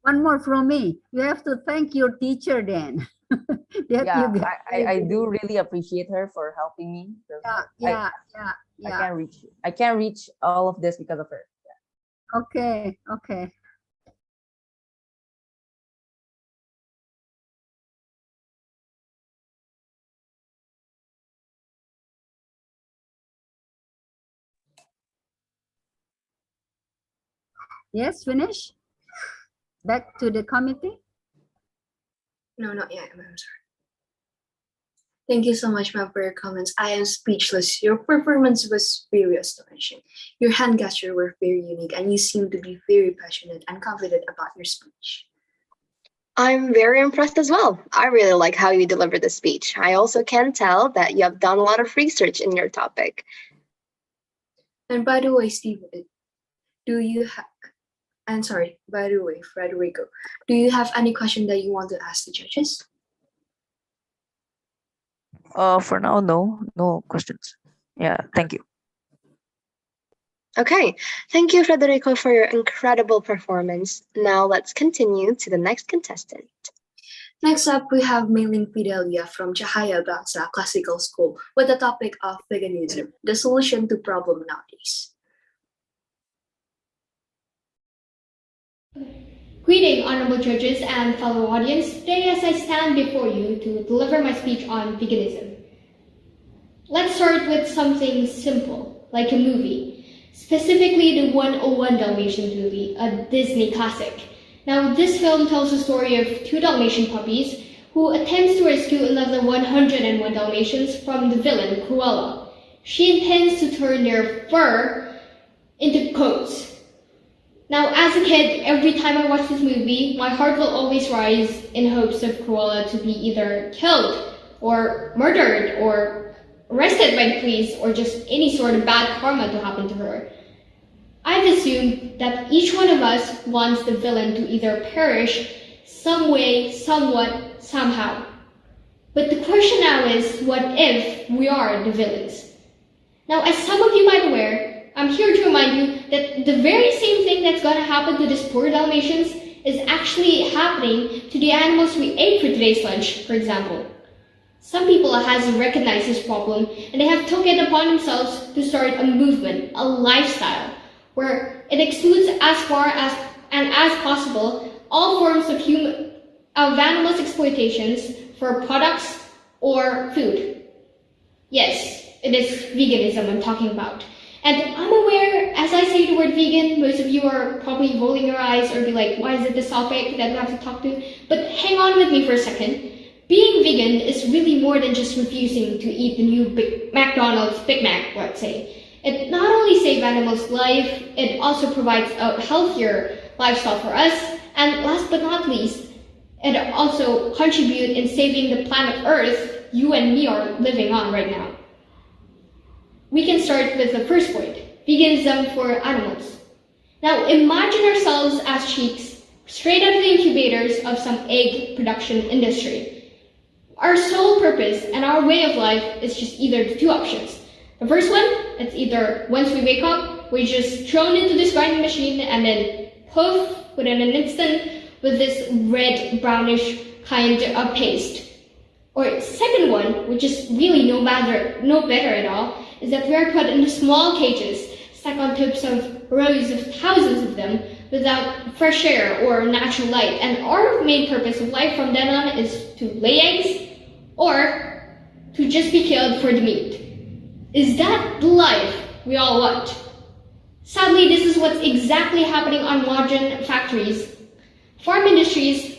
One more from me. You have to thank your teacher then. That Yeah, you get I do really appreciate her for helping me. yeah. I can't reach all of this because of her. Okay. Yes, finish. Back to the committee. No, not yet. I'm sorry. Thank you so much, ma'am, for your comments. I am speechless. Your performance was very astonishing. Your hand gesture were very unique, and you seem to be very passionate and confident about your speech. I'm very impressed as well. I really like how you delivered the speech. I also can tell that you have done a lot of research in your topic. And by the way, Steven, by the way, Federico, do you have any question that you want to ask the judges? For now, no questions. Yeah, thank you. Okay, thank you, Federico, for your incredible performance. Now let's continue to the next contestant. Next up, we have Mailing Fidelia from Cahaya Bangsa Classical School with the topic of veganism, the solution to problem nowadays. Greeting, honorable judges and fellow audience. Today, as I stand before you to deliver my speech on veganism. Let's start with something simple, like a movie. Specifically, the 101 Dalmatians movie, a Disney classic. Now, this film tells the story of two Dalmatian puppies who attempts to rescue another 101 Dalmatians from the villain, Cruella. She intends to turn their fur into coats. Now, as a kid, every time I watch this movie, my heart will always rise in hopes of Cruella to be either killed or murdered or arrested by the police or just any sort of bad karma to happen to her. I've assumed that each one of us wants the villain to either perish some way, somewhat, somehow. But the question now is, what if we are the villains? Now, as some of you might be aware, I'm here to remind you that the very same thing that's going to happen to these poor Dalmatians is actually happening to the animals we ate for today's lunch, for example. Some people have recognized this problem and they have taken it upon themselves to start a movement, a lifestyle, where it excludes as far as and as possible all forms of animals exploitations for products or food. Yes, it is veganism I'm talking about. And I'm aware, as I say the word vegan, most of you are probably rolling your eyes or be like, why is it this topic that we have to talk to? But hang on with me for a second. Being vegan is really more than just refusing to eat the new McDonald's Big Mac, let's say. It not only saves animals' life, it also provides a healthier lifestyle for us, and last but not least, it also contributes in saving the planet Earth you and me are living on right now. We can start with the first point, veganism for animals. Now imagine ourselves as chicks straight out of the incubators of some egg production industry. Our sole purpose and our way of life is just either the two options. The first one, it's either once we wake up, we're just thrown into this grinding machine and then poof, within an instant, with this red brownish kind of paste. Or second one, which is really no better at all, is that we are put into small cages, stuck on tops of rows of thousands of them, without fresh air or natural light. And our main purpose of life from then on is to lay eggs or to just be killed for the meat. Is that the life we all want? Sadly, this is what's exactly happening on modern factories. Farm industries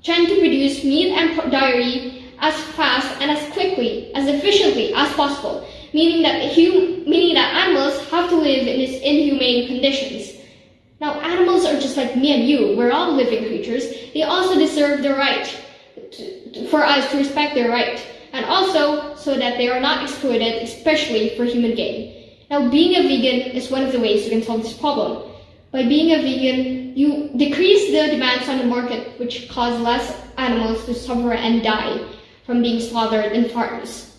tend to produce meat and dairy as fast and as quickly, as efficiently as possible, meaning that animals have to live in these inhumane conditions. Now, animals are just like me and you. We're all living creatures. They also deserve the right for us to respect their right, and also so that they are not exploited, especially for human gain. Now, being a vegan is one of the ways you can solve this problem. By being a vegan, you decrease the demands on the market, which cause less animals to suffer and die from being slaughtered in farms.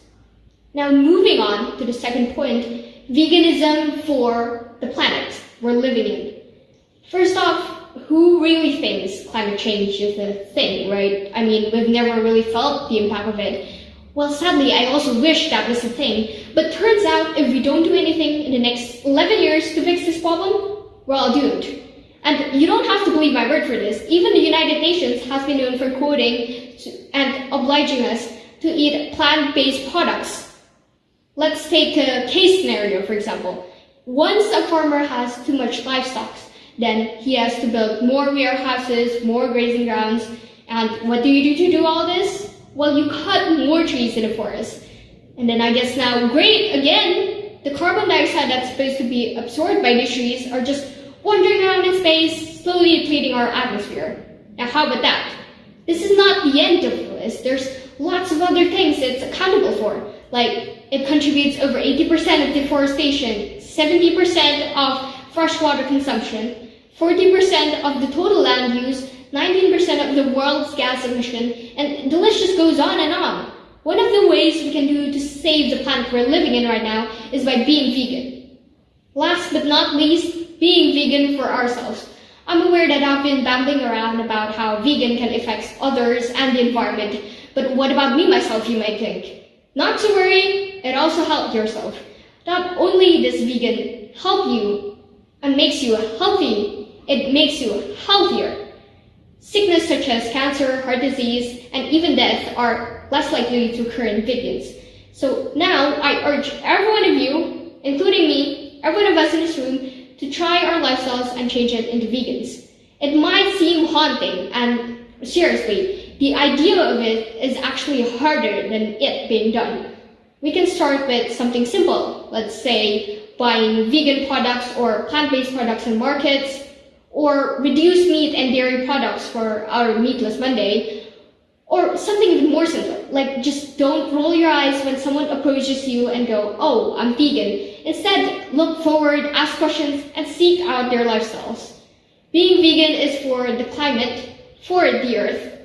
Now, moving on to the second point, veganism for the planet we're living in. First off, who really thinks climate change is a thing, right? I mean, we've never really felt the impact of it. Well, sadly, I also wish that was a thing, but turns out if we don't do anything in the next 11 years to fix this problem, we're all doomed. And you don't have to believe my word for this. Even the United Nations has been known for quoting and obliging us to eat plant-based products. Let's take a case scenario, for example. Once a farmer has too much livestock, then he has to build more warehouses, more grazing grounds. And what do you do to do all this? Well, you cut more trees in the forest. And then I guess now, great, again, the carbon dioxide that's supposed to be absorbed by these trees are just wandering around in space, slowly depleting our atmosphere. Now, how about that? This is not the end of the list. There's lots of other things it's accountable for. Like, it contributes over 80% of deforestation, 70% of freshwater consumption, 40% of the total land use, 19% of the world's gas emission, and the list just goes on and on. One of the ways we can do to save the planet we're living in right now is by being vegan. Last but not least, being vegan for ourselves. I'm aware that I've been babbling around about how vegan can affect others and the environment, but what about me myself, you might think? Not to worry, it also helps yourself. Not only does vegan help you and makes you healthy, it makes you healthier. Sickness such as cancer, heart disease, and even death are less likely to occur in vegans. So now I urge every one of you, including me, every one of us in this room, to try our lifestyles and change it into vegans. It might seem haunting, and seriously, the idea of it is actually harder than it being done. We can start with something simple, let's say buying vegan products or plant-based products in markets, or reduce meat and dairy products for our Meatless Monday, or something even more simple, like just don't roll your eyes when someone approaches you and go, oh, I'm vegan. Instead, look forward, ask questions, and seek out their lifestyles. Being vegan is for the climate, for the earth,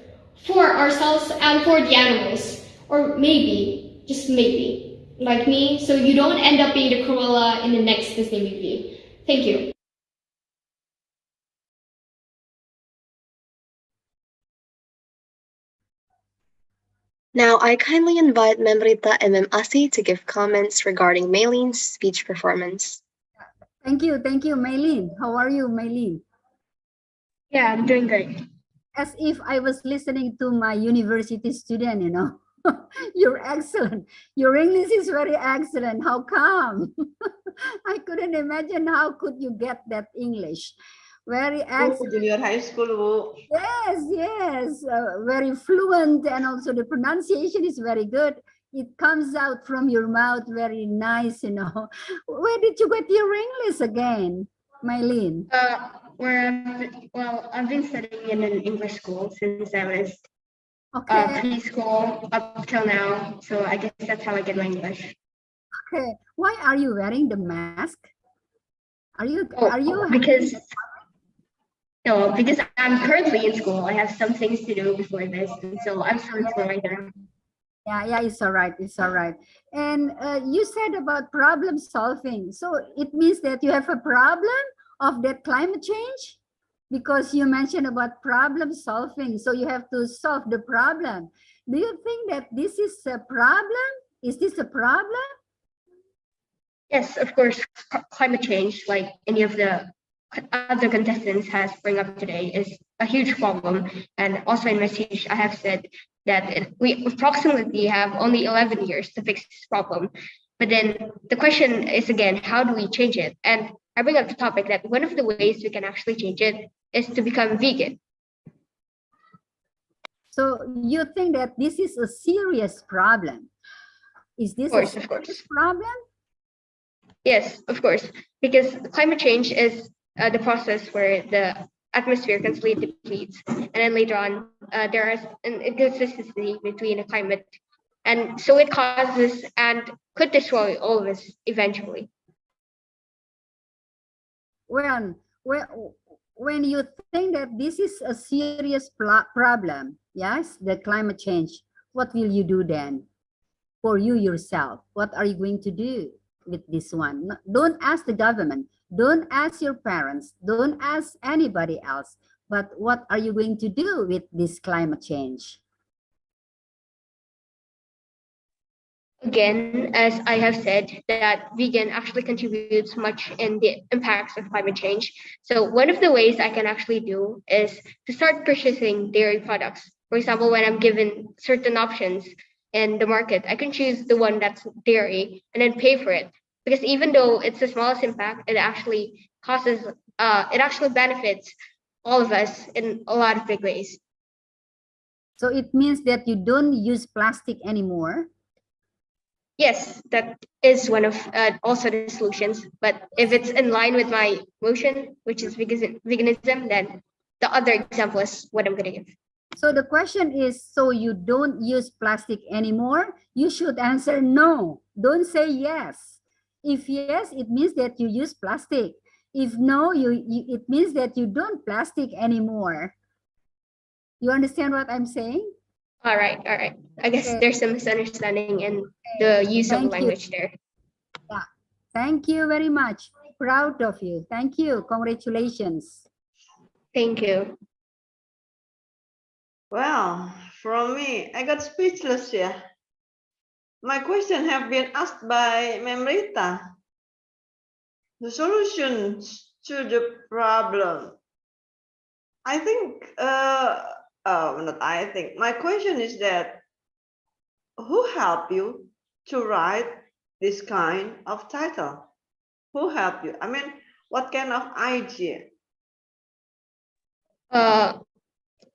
for ourselves, and for the animals. Or maybe, just maybe, like me, so you don't end up being the Cruella in the next Disney movie. Thank you. Now, I kindly invite Memrita Asi to give comments regarding Maylene's speech performance. Thank you, Maylene. How are you, Maylene? Yeah, I'm doing great. As if I was listening to my university student, you know. You're excellent. Your English is very excellent. How come? I couldn't imagine how could you get that English. Very excellent. Junior high school. Yes. Very fluent, and also the pronunciation is very good. It comes out from your mouth very nice, you know. Where did you get your English again, Maylene? I've been studying in an English school since I was preschool up till now. So I guess that's how I get my English. Okay. Why are you wearing the mask? Because I'm currently in school. I have some things to do before this, and so I'm still in school right now. Yeah, it's all right. It's all right. And you said about problem solving. So it means that you have a problem of that climate change because you mentioned about problem solving. So you have to solve the problem. Do you think that this is a problem? Is this a problem? Yes, of course, climate change, like any of the other contestants has bring up today, is a huge problem. And also in my speech, I have said that we approximately have only 11 years to fix this problem. But then the question is again, how do we change it? And I bring up the topic that one of the ways we can actually change it is to become vegan. So you think that this is a serious problem? Is this a serious problem? Yes, of course, because climate change is the process where the atmosphere constantly depletes, and then later on, there is an inconsistency between the climate, and so it causes and could destroy all of us eventually. When you think that this is a serious problem, yes, the climate change, what will you do then for you yourself? What are you going to do with this one? Don't ask the government, don't ask your parents, don't ask anybody else, but what are you going to do with this climate change? Again, as I have said, that vegan actually contributes much in the impacts of climate change. So one of the ways I can actually do is to start purchasing dairy products. For example, when I'm given certain options in the market, I can choose the one that's dairy and then pay for it. Because even though it's the smallest impact, it actually causes, it actually benefits all of us in a lot of big ways. So it means that you don't use plastic anymore? Yes, that is one of also the solutions. But if it's in line with my motion, which is veganism, then the other example is what I'm going to give. So the question is, so you don't use plastic anymore? You should answer no. Don't say yes. If yes, it means that you use plastic. If no, it means that you don't plastic anymore. You understand what I'm saying? All right. I guess there's some misunderstanding in the use of language there. Yeah. Thank you very much. Proud of you. Thank you. Congratulations. Thank you. Well, from me, I got speechless, yeah. My question have been asked by Ma'am Rita. The solutions to the problem. I think, my question is that who helped you to write this kind of title? Who helped you? I mean, what kind of idea?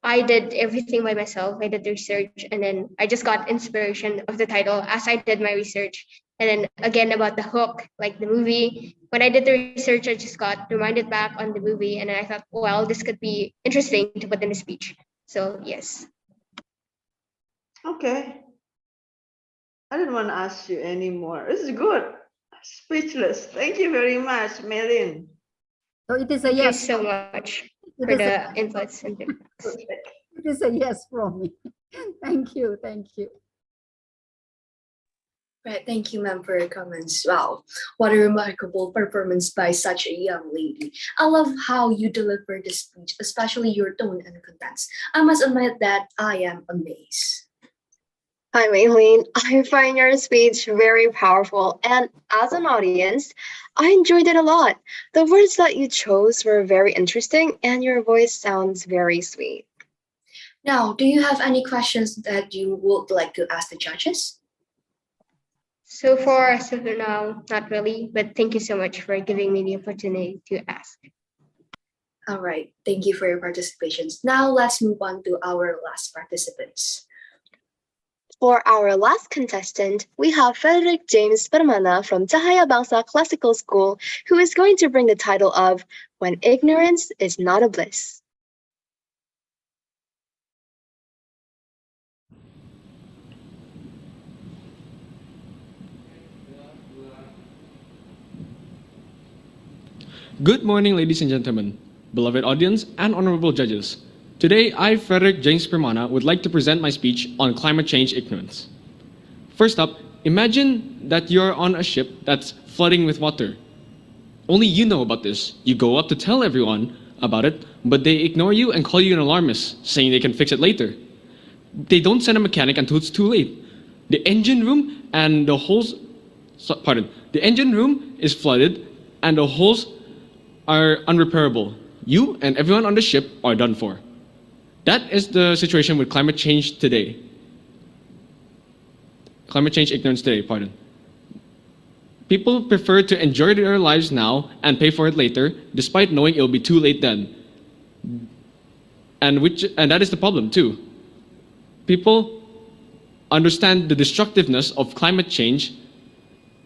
I did everything by myself. I did research, and then I just got inspiration of the title as I did my research. And then again about the hook, like the movie. When I did the research, I just got reminded back on the movie, and then I thought, well, this could be interesting to put in a speech. So yes. Okay. I don't want to ask you anymore. This is good. Speechless. Thank you very much, Melin. So it is a yes. Thank you so much for the inputs and feedbacks. It is a yes from me. Thank you. Right, thank you, ma'am, for your comments. Wow, what a remarkable performance by such a young lady. I love how you deliver the speech, especially your tone and contents. I must admit that I am amazed. Hi, Maylene. I find your speech very powerful, and as an audience, I enjoyed it a lot. The words that you chose were very interesting, and your voice sounds very sweet. Now, do you have any questions that you would like to ask the judges? So far, as of now, not really, but thank you so much for giving me the opportunity to ask. All right, thank you for your participations. Now let's move on to our last participants. For our last contestant, we have Frederick James Permana from Cahaya Bangsa Classical School, who is going to bring the title of When Ignorance is Not a Bliss. Good morning, ladies and gentlemen, beloved audience, and honorable judges. Today, I, Frederick James Permana, would like to present my speech on climate change ignorance. First up, imagine that you're on a ship that's flooding with water. Only you know about this. You go up to tell everyone about it, but they ignore you and call you an alarmist, saying they can fix it later. They don't send a mechanic until it's too late. The engine room and the holes, the engine room is flooded and the holes are unrepairable. You and everyone on the ship are done for. That is the situation with climate change today. Climate change ignorance today, pardon. People prefer to enjoy their lives now and pay for it later, despite knowing it'll be too late then. And that is the problem too. People understand the destructiveness of climate change,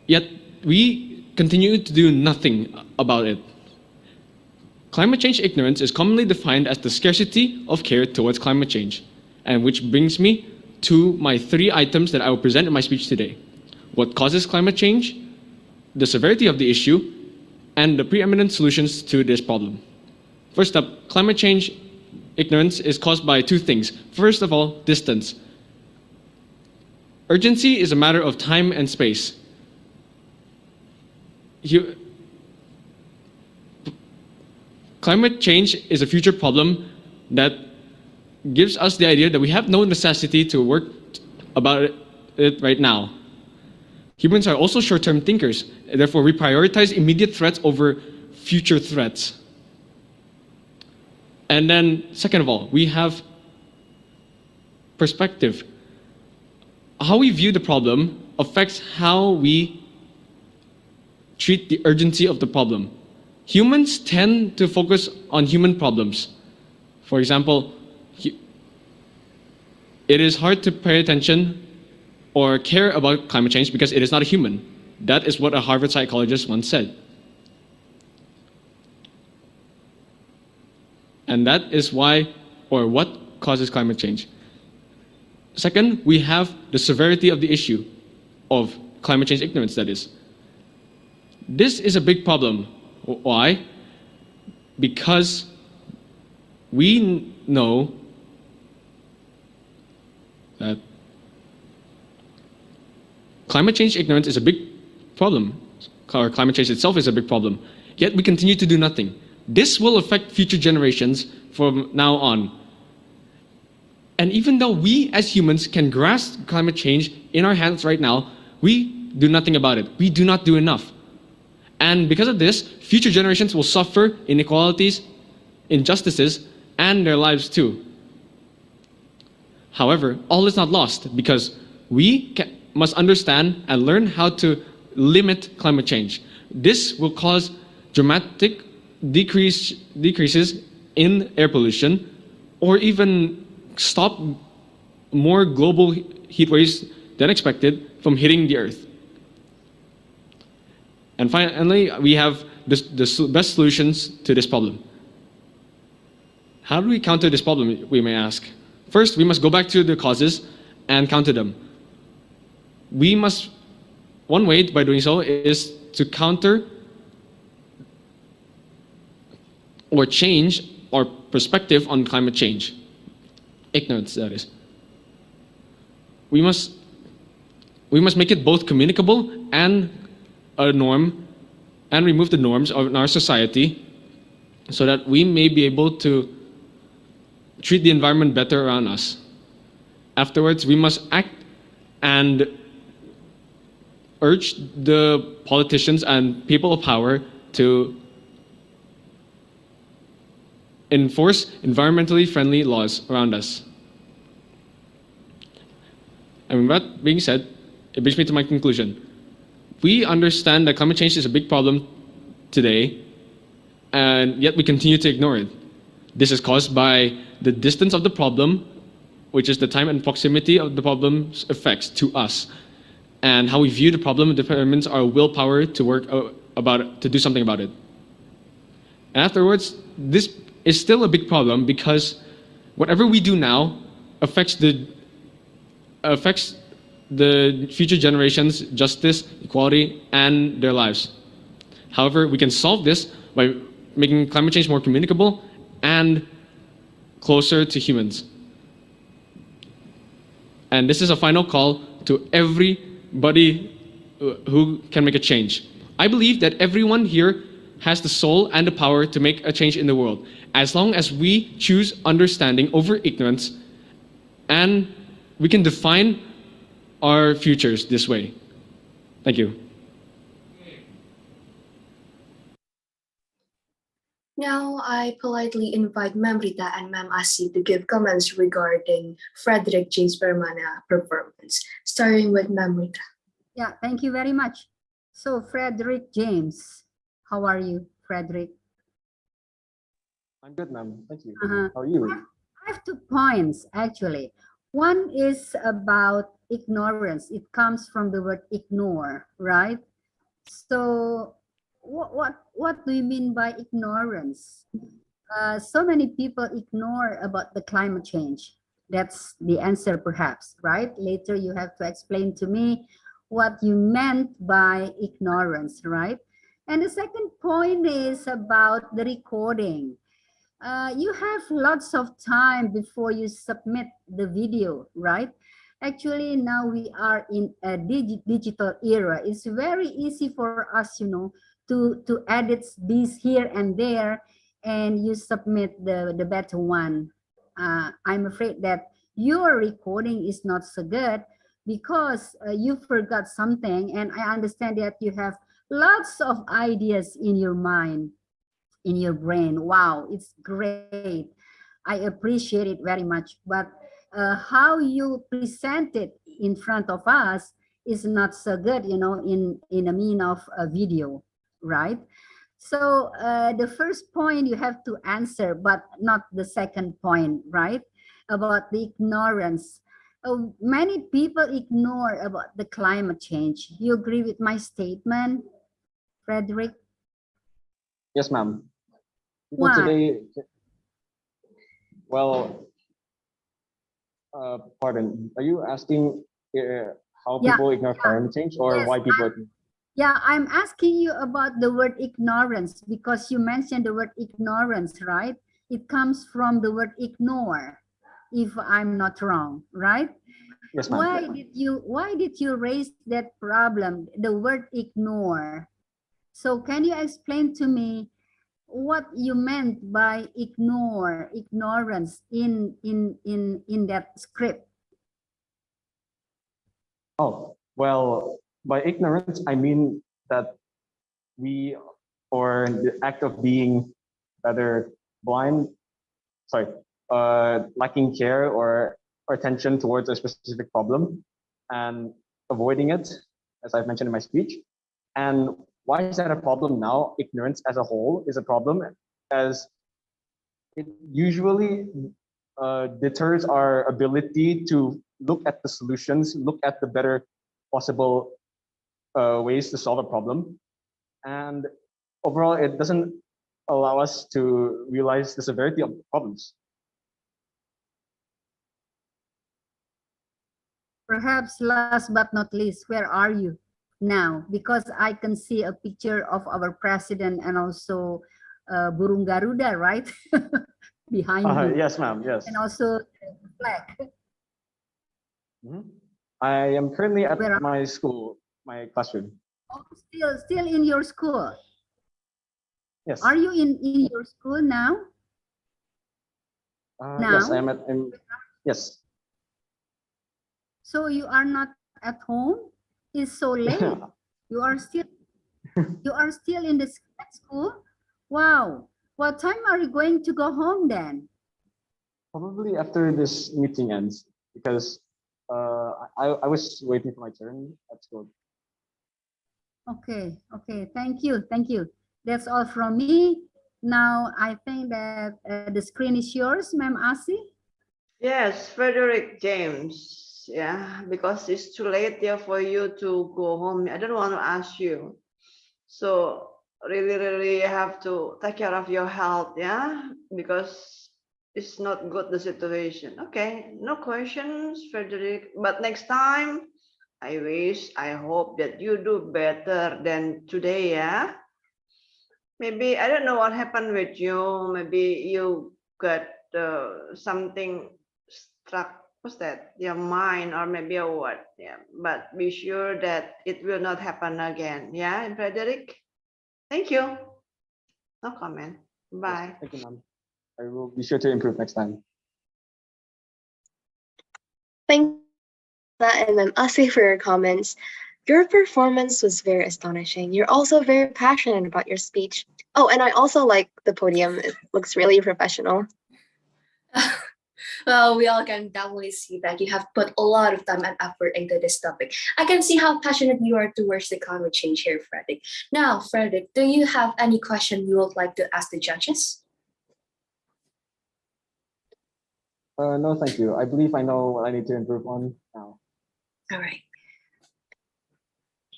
yet we continue to do nothing about it. Climate change ignorance is commonly defined as the scarcity of care towards climate change, and which brings me to my 3 items that I will present in my speech today. What causes climate change, the severity of the issue, and the preeminent solutions to this problem. First up, climate change ignorance is caused by 2 things. First of all, distance. Urgency is a matter of time and space. Climate change is a future problem that gives us the idea that we have no necessity to work about it right now. Humans are also short-term thinkers, therefore we prioritize immediate threats over future threats. And then, second of all, we have perspective. How we view the problem affects how we treat the urgency of the problem. Humans tend to focus on human problems. For example, it is hard to pay attention or care about climate change because it is not a human. That is what a Harvard psychologist once said. And that is why, or what causes climate change. Second, we have the severity of the issue of climate change ignorance, that is. This is a big problem. Why? Because we know that climate change ignorance is a big problem, or climate change itself is a big problem, yet we continue to do nothing. This will affect future generations from now on. And even though we as humans can grasp climate change in our hands right now, we do nothing about it. We do not do enough. And because of this, future generations will suffer inequalities, injustices, and their lives too. However, all is not lost because we must understand and learn how to limit climate change. This will cause dramatic decreases in air pollution, or even stop more global heat waves than expected from hitting the Earth. And finally, we have the best solutions to this problem. How do we counter this problem, we may ask? First, we must go back to the causes and counter them. One way by doing so is to counter or change our perspective on climate change. Ignorance, that is. We must make it both communicable and a norm, and remove the norms of our society so that we may be able to treat the environment better around us. Afterwards, we must act and urge the politicians and people of power to enforce environmentally friendly laws around us. And with that being said, it brings me to my conclusion. We understand that climate change is a big problem today, and yet we continue to ignore it. This is caused by the distance of the problem, which is the time and proximity of the problem's effects to us. And how we view the problem determines our willpower to work to do something about it. And afterwards, this is still a big problem because whatever we do now affects the future generations' justice, equality, and their lives. However, we can solve this by making climate change more communicable and closer to humans. And this is a final call to everybody who can make a change. I believe that everyone here has the soul and the power to make a change in the world, as long as we choose understanding over ignorance, and we can define our futures this way. Thank you. Now, I politely invite Ma'am Rita and Ma'am Asi to give comments regarding Frederick James Permana performance, starting with Ma'am Rita. Yeah, thank you very much. So, Frederick James, how are you, Frederick? I'm good, ma'am. Thank you. Uh-huh. How are you? I have 2 points, actually. One is about ignorance. It comes from the word ignore, right? So what do you mean by ignorance? So many people ignore about the climate change. That's the answer, perhaps, right? Later you have to explain to me what you meant by ignorance, right? And the second point is about the recording. You have lots of time before you submit the video, right? Actually, now we are in a digital era. It's very easy for us, to edit this here and there, and you submit the better one. I'm afraid that your recording is not so good because you forgot something, and I understand that you have lots of ideas in your mind, in your brain. Wow, it's great. I appreciate it very much. But how you present it in front of us is not so good, in a mean of a video, right? So the first point you have to answer, but not the second point, right? About the ignorance. Many people ignore about the climate change. You agree with my statement, Frederick? Yes, ma'am. People Why? today, well, pardon, are you asking how people ignore climate change, or Yes, why people ignore? Yeah, I'm asking you about the word ignorance because you mentioned the word ignorance, right? It comes from the word ignore, if I'm not wrong, right? Yes, ma'am. Why did you raise that problem, the word ignore? So can you explain to me what you meant by ignorance in that script? Oh, well, by ignorance, I mean that we, or the act of being rather blind, sorry, lacking care or attention towards a specific problem and avoiding it, as I've mentioned in my speech. And why is that a problem now? Ignorance as a whole is a problem, as it usually deters our ability to look at the solutions, look at the better possible ways to solve a problem. And overall, it doesn't allow us to realize the severity of the problems. Perhaps last but not least, where are you now? Because I can see a picture of our president and also Burung Garuda, right? Behind you. Yes, ma'am, yes. And also the flag. I am currently at my school, my classroom. Oh, still in your school? Yes. Are you in your school now? Yes, yes. So you are not at home? It's so late. You are still in the school? Wow. What time are you going to go home then? Probably after this meeting ends, because I was waiting for my turn at school. Okay, thank you. That's all from me. Now I think that the screen is yours, Ma'am Asi. Yes, Frederick James. Yeah, because it's too late here for you to go home. I don't want to ask you. So really have to take care of your health, yeah? Because it's not good, the situation. Okay, no questions, Frederick. But next time, I hope that you do better than today, yeah? Maybe, I don't know what happened with you. Maybe you got something struck what's that? Your mind or maybe a word. Yeah, but be sure that it will not happen again. Yeah, and Frederick. Thank you. No comment. Bye. Thank you, ma'am. I will be sure to improve next time. Thank you, and Ma'am Asi, for your comments. Your performance was very astonishing. You're also very passionate about your speech. Oh, and I also like the podium. It looks really professional. Well, we all can definitely see that you have put a lot of time and effort into this topic. I can see how passionate you are towards the climate change here, Frederick. Now, Frederick, do you have any question you would like to ask the judges? No, thank you. I believe I know what I need to improve on now. All right.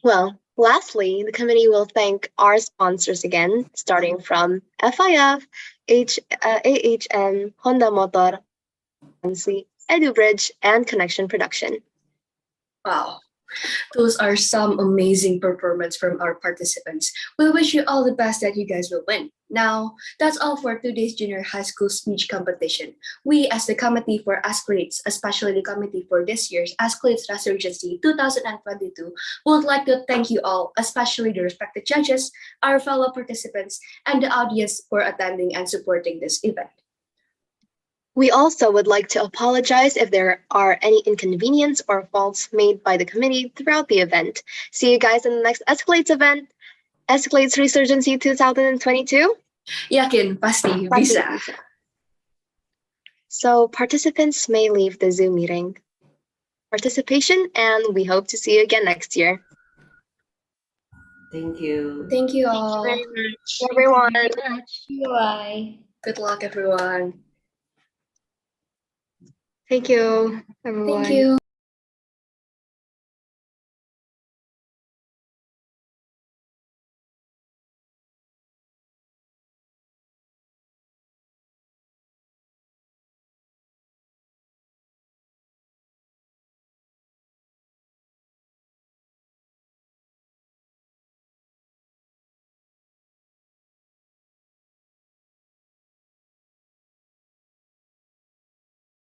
Well, lastly, the committee will thank our sponsors again, starting from FIF, AHM, Honda Motor, EduBridge, and Connection Production. Wow. Those are some amazing performance from our participants. We wish you all the best that you guys will win. Now, that's all for today's junior high school speech competition. We, as the committee for Escalades, especially the committee for this year's Escalades Resurgency 2022, would like to thank you all, especially the respected judges, our fellow participants, and the audience for attending and supporting this event. We also would like to apologize if there are any inconvenience or faults made by the committee throughout the event. See you guys in the next Escalades event, Escalades Resurgency 2022. Yakin, pasti, bisa. So participants may leave the Zoom meeting. Participation, and we hope to see you again next year. Thank you. Thank you all. Thank you very much. Everyone. Bye. Good luck, everyone. Thank you, everyone. Thank you.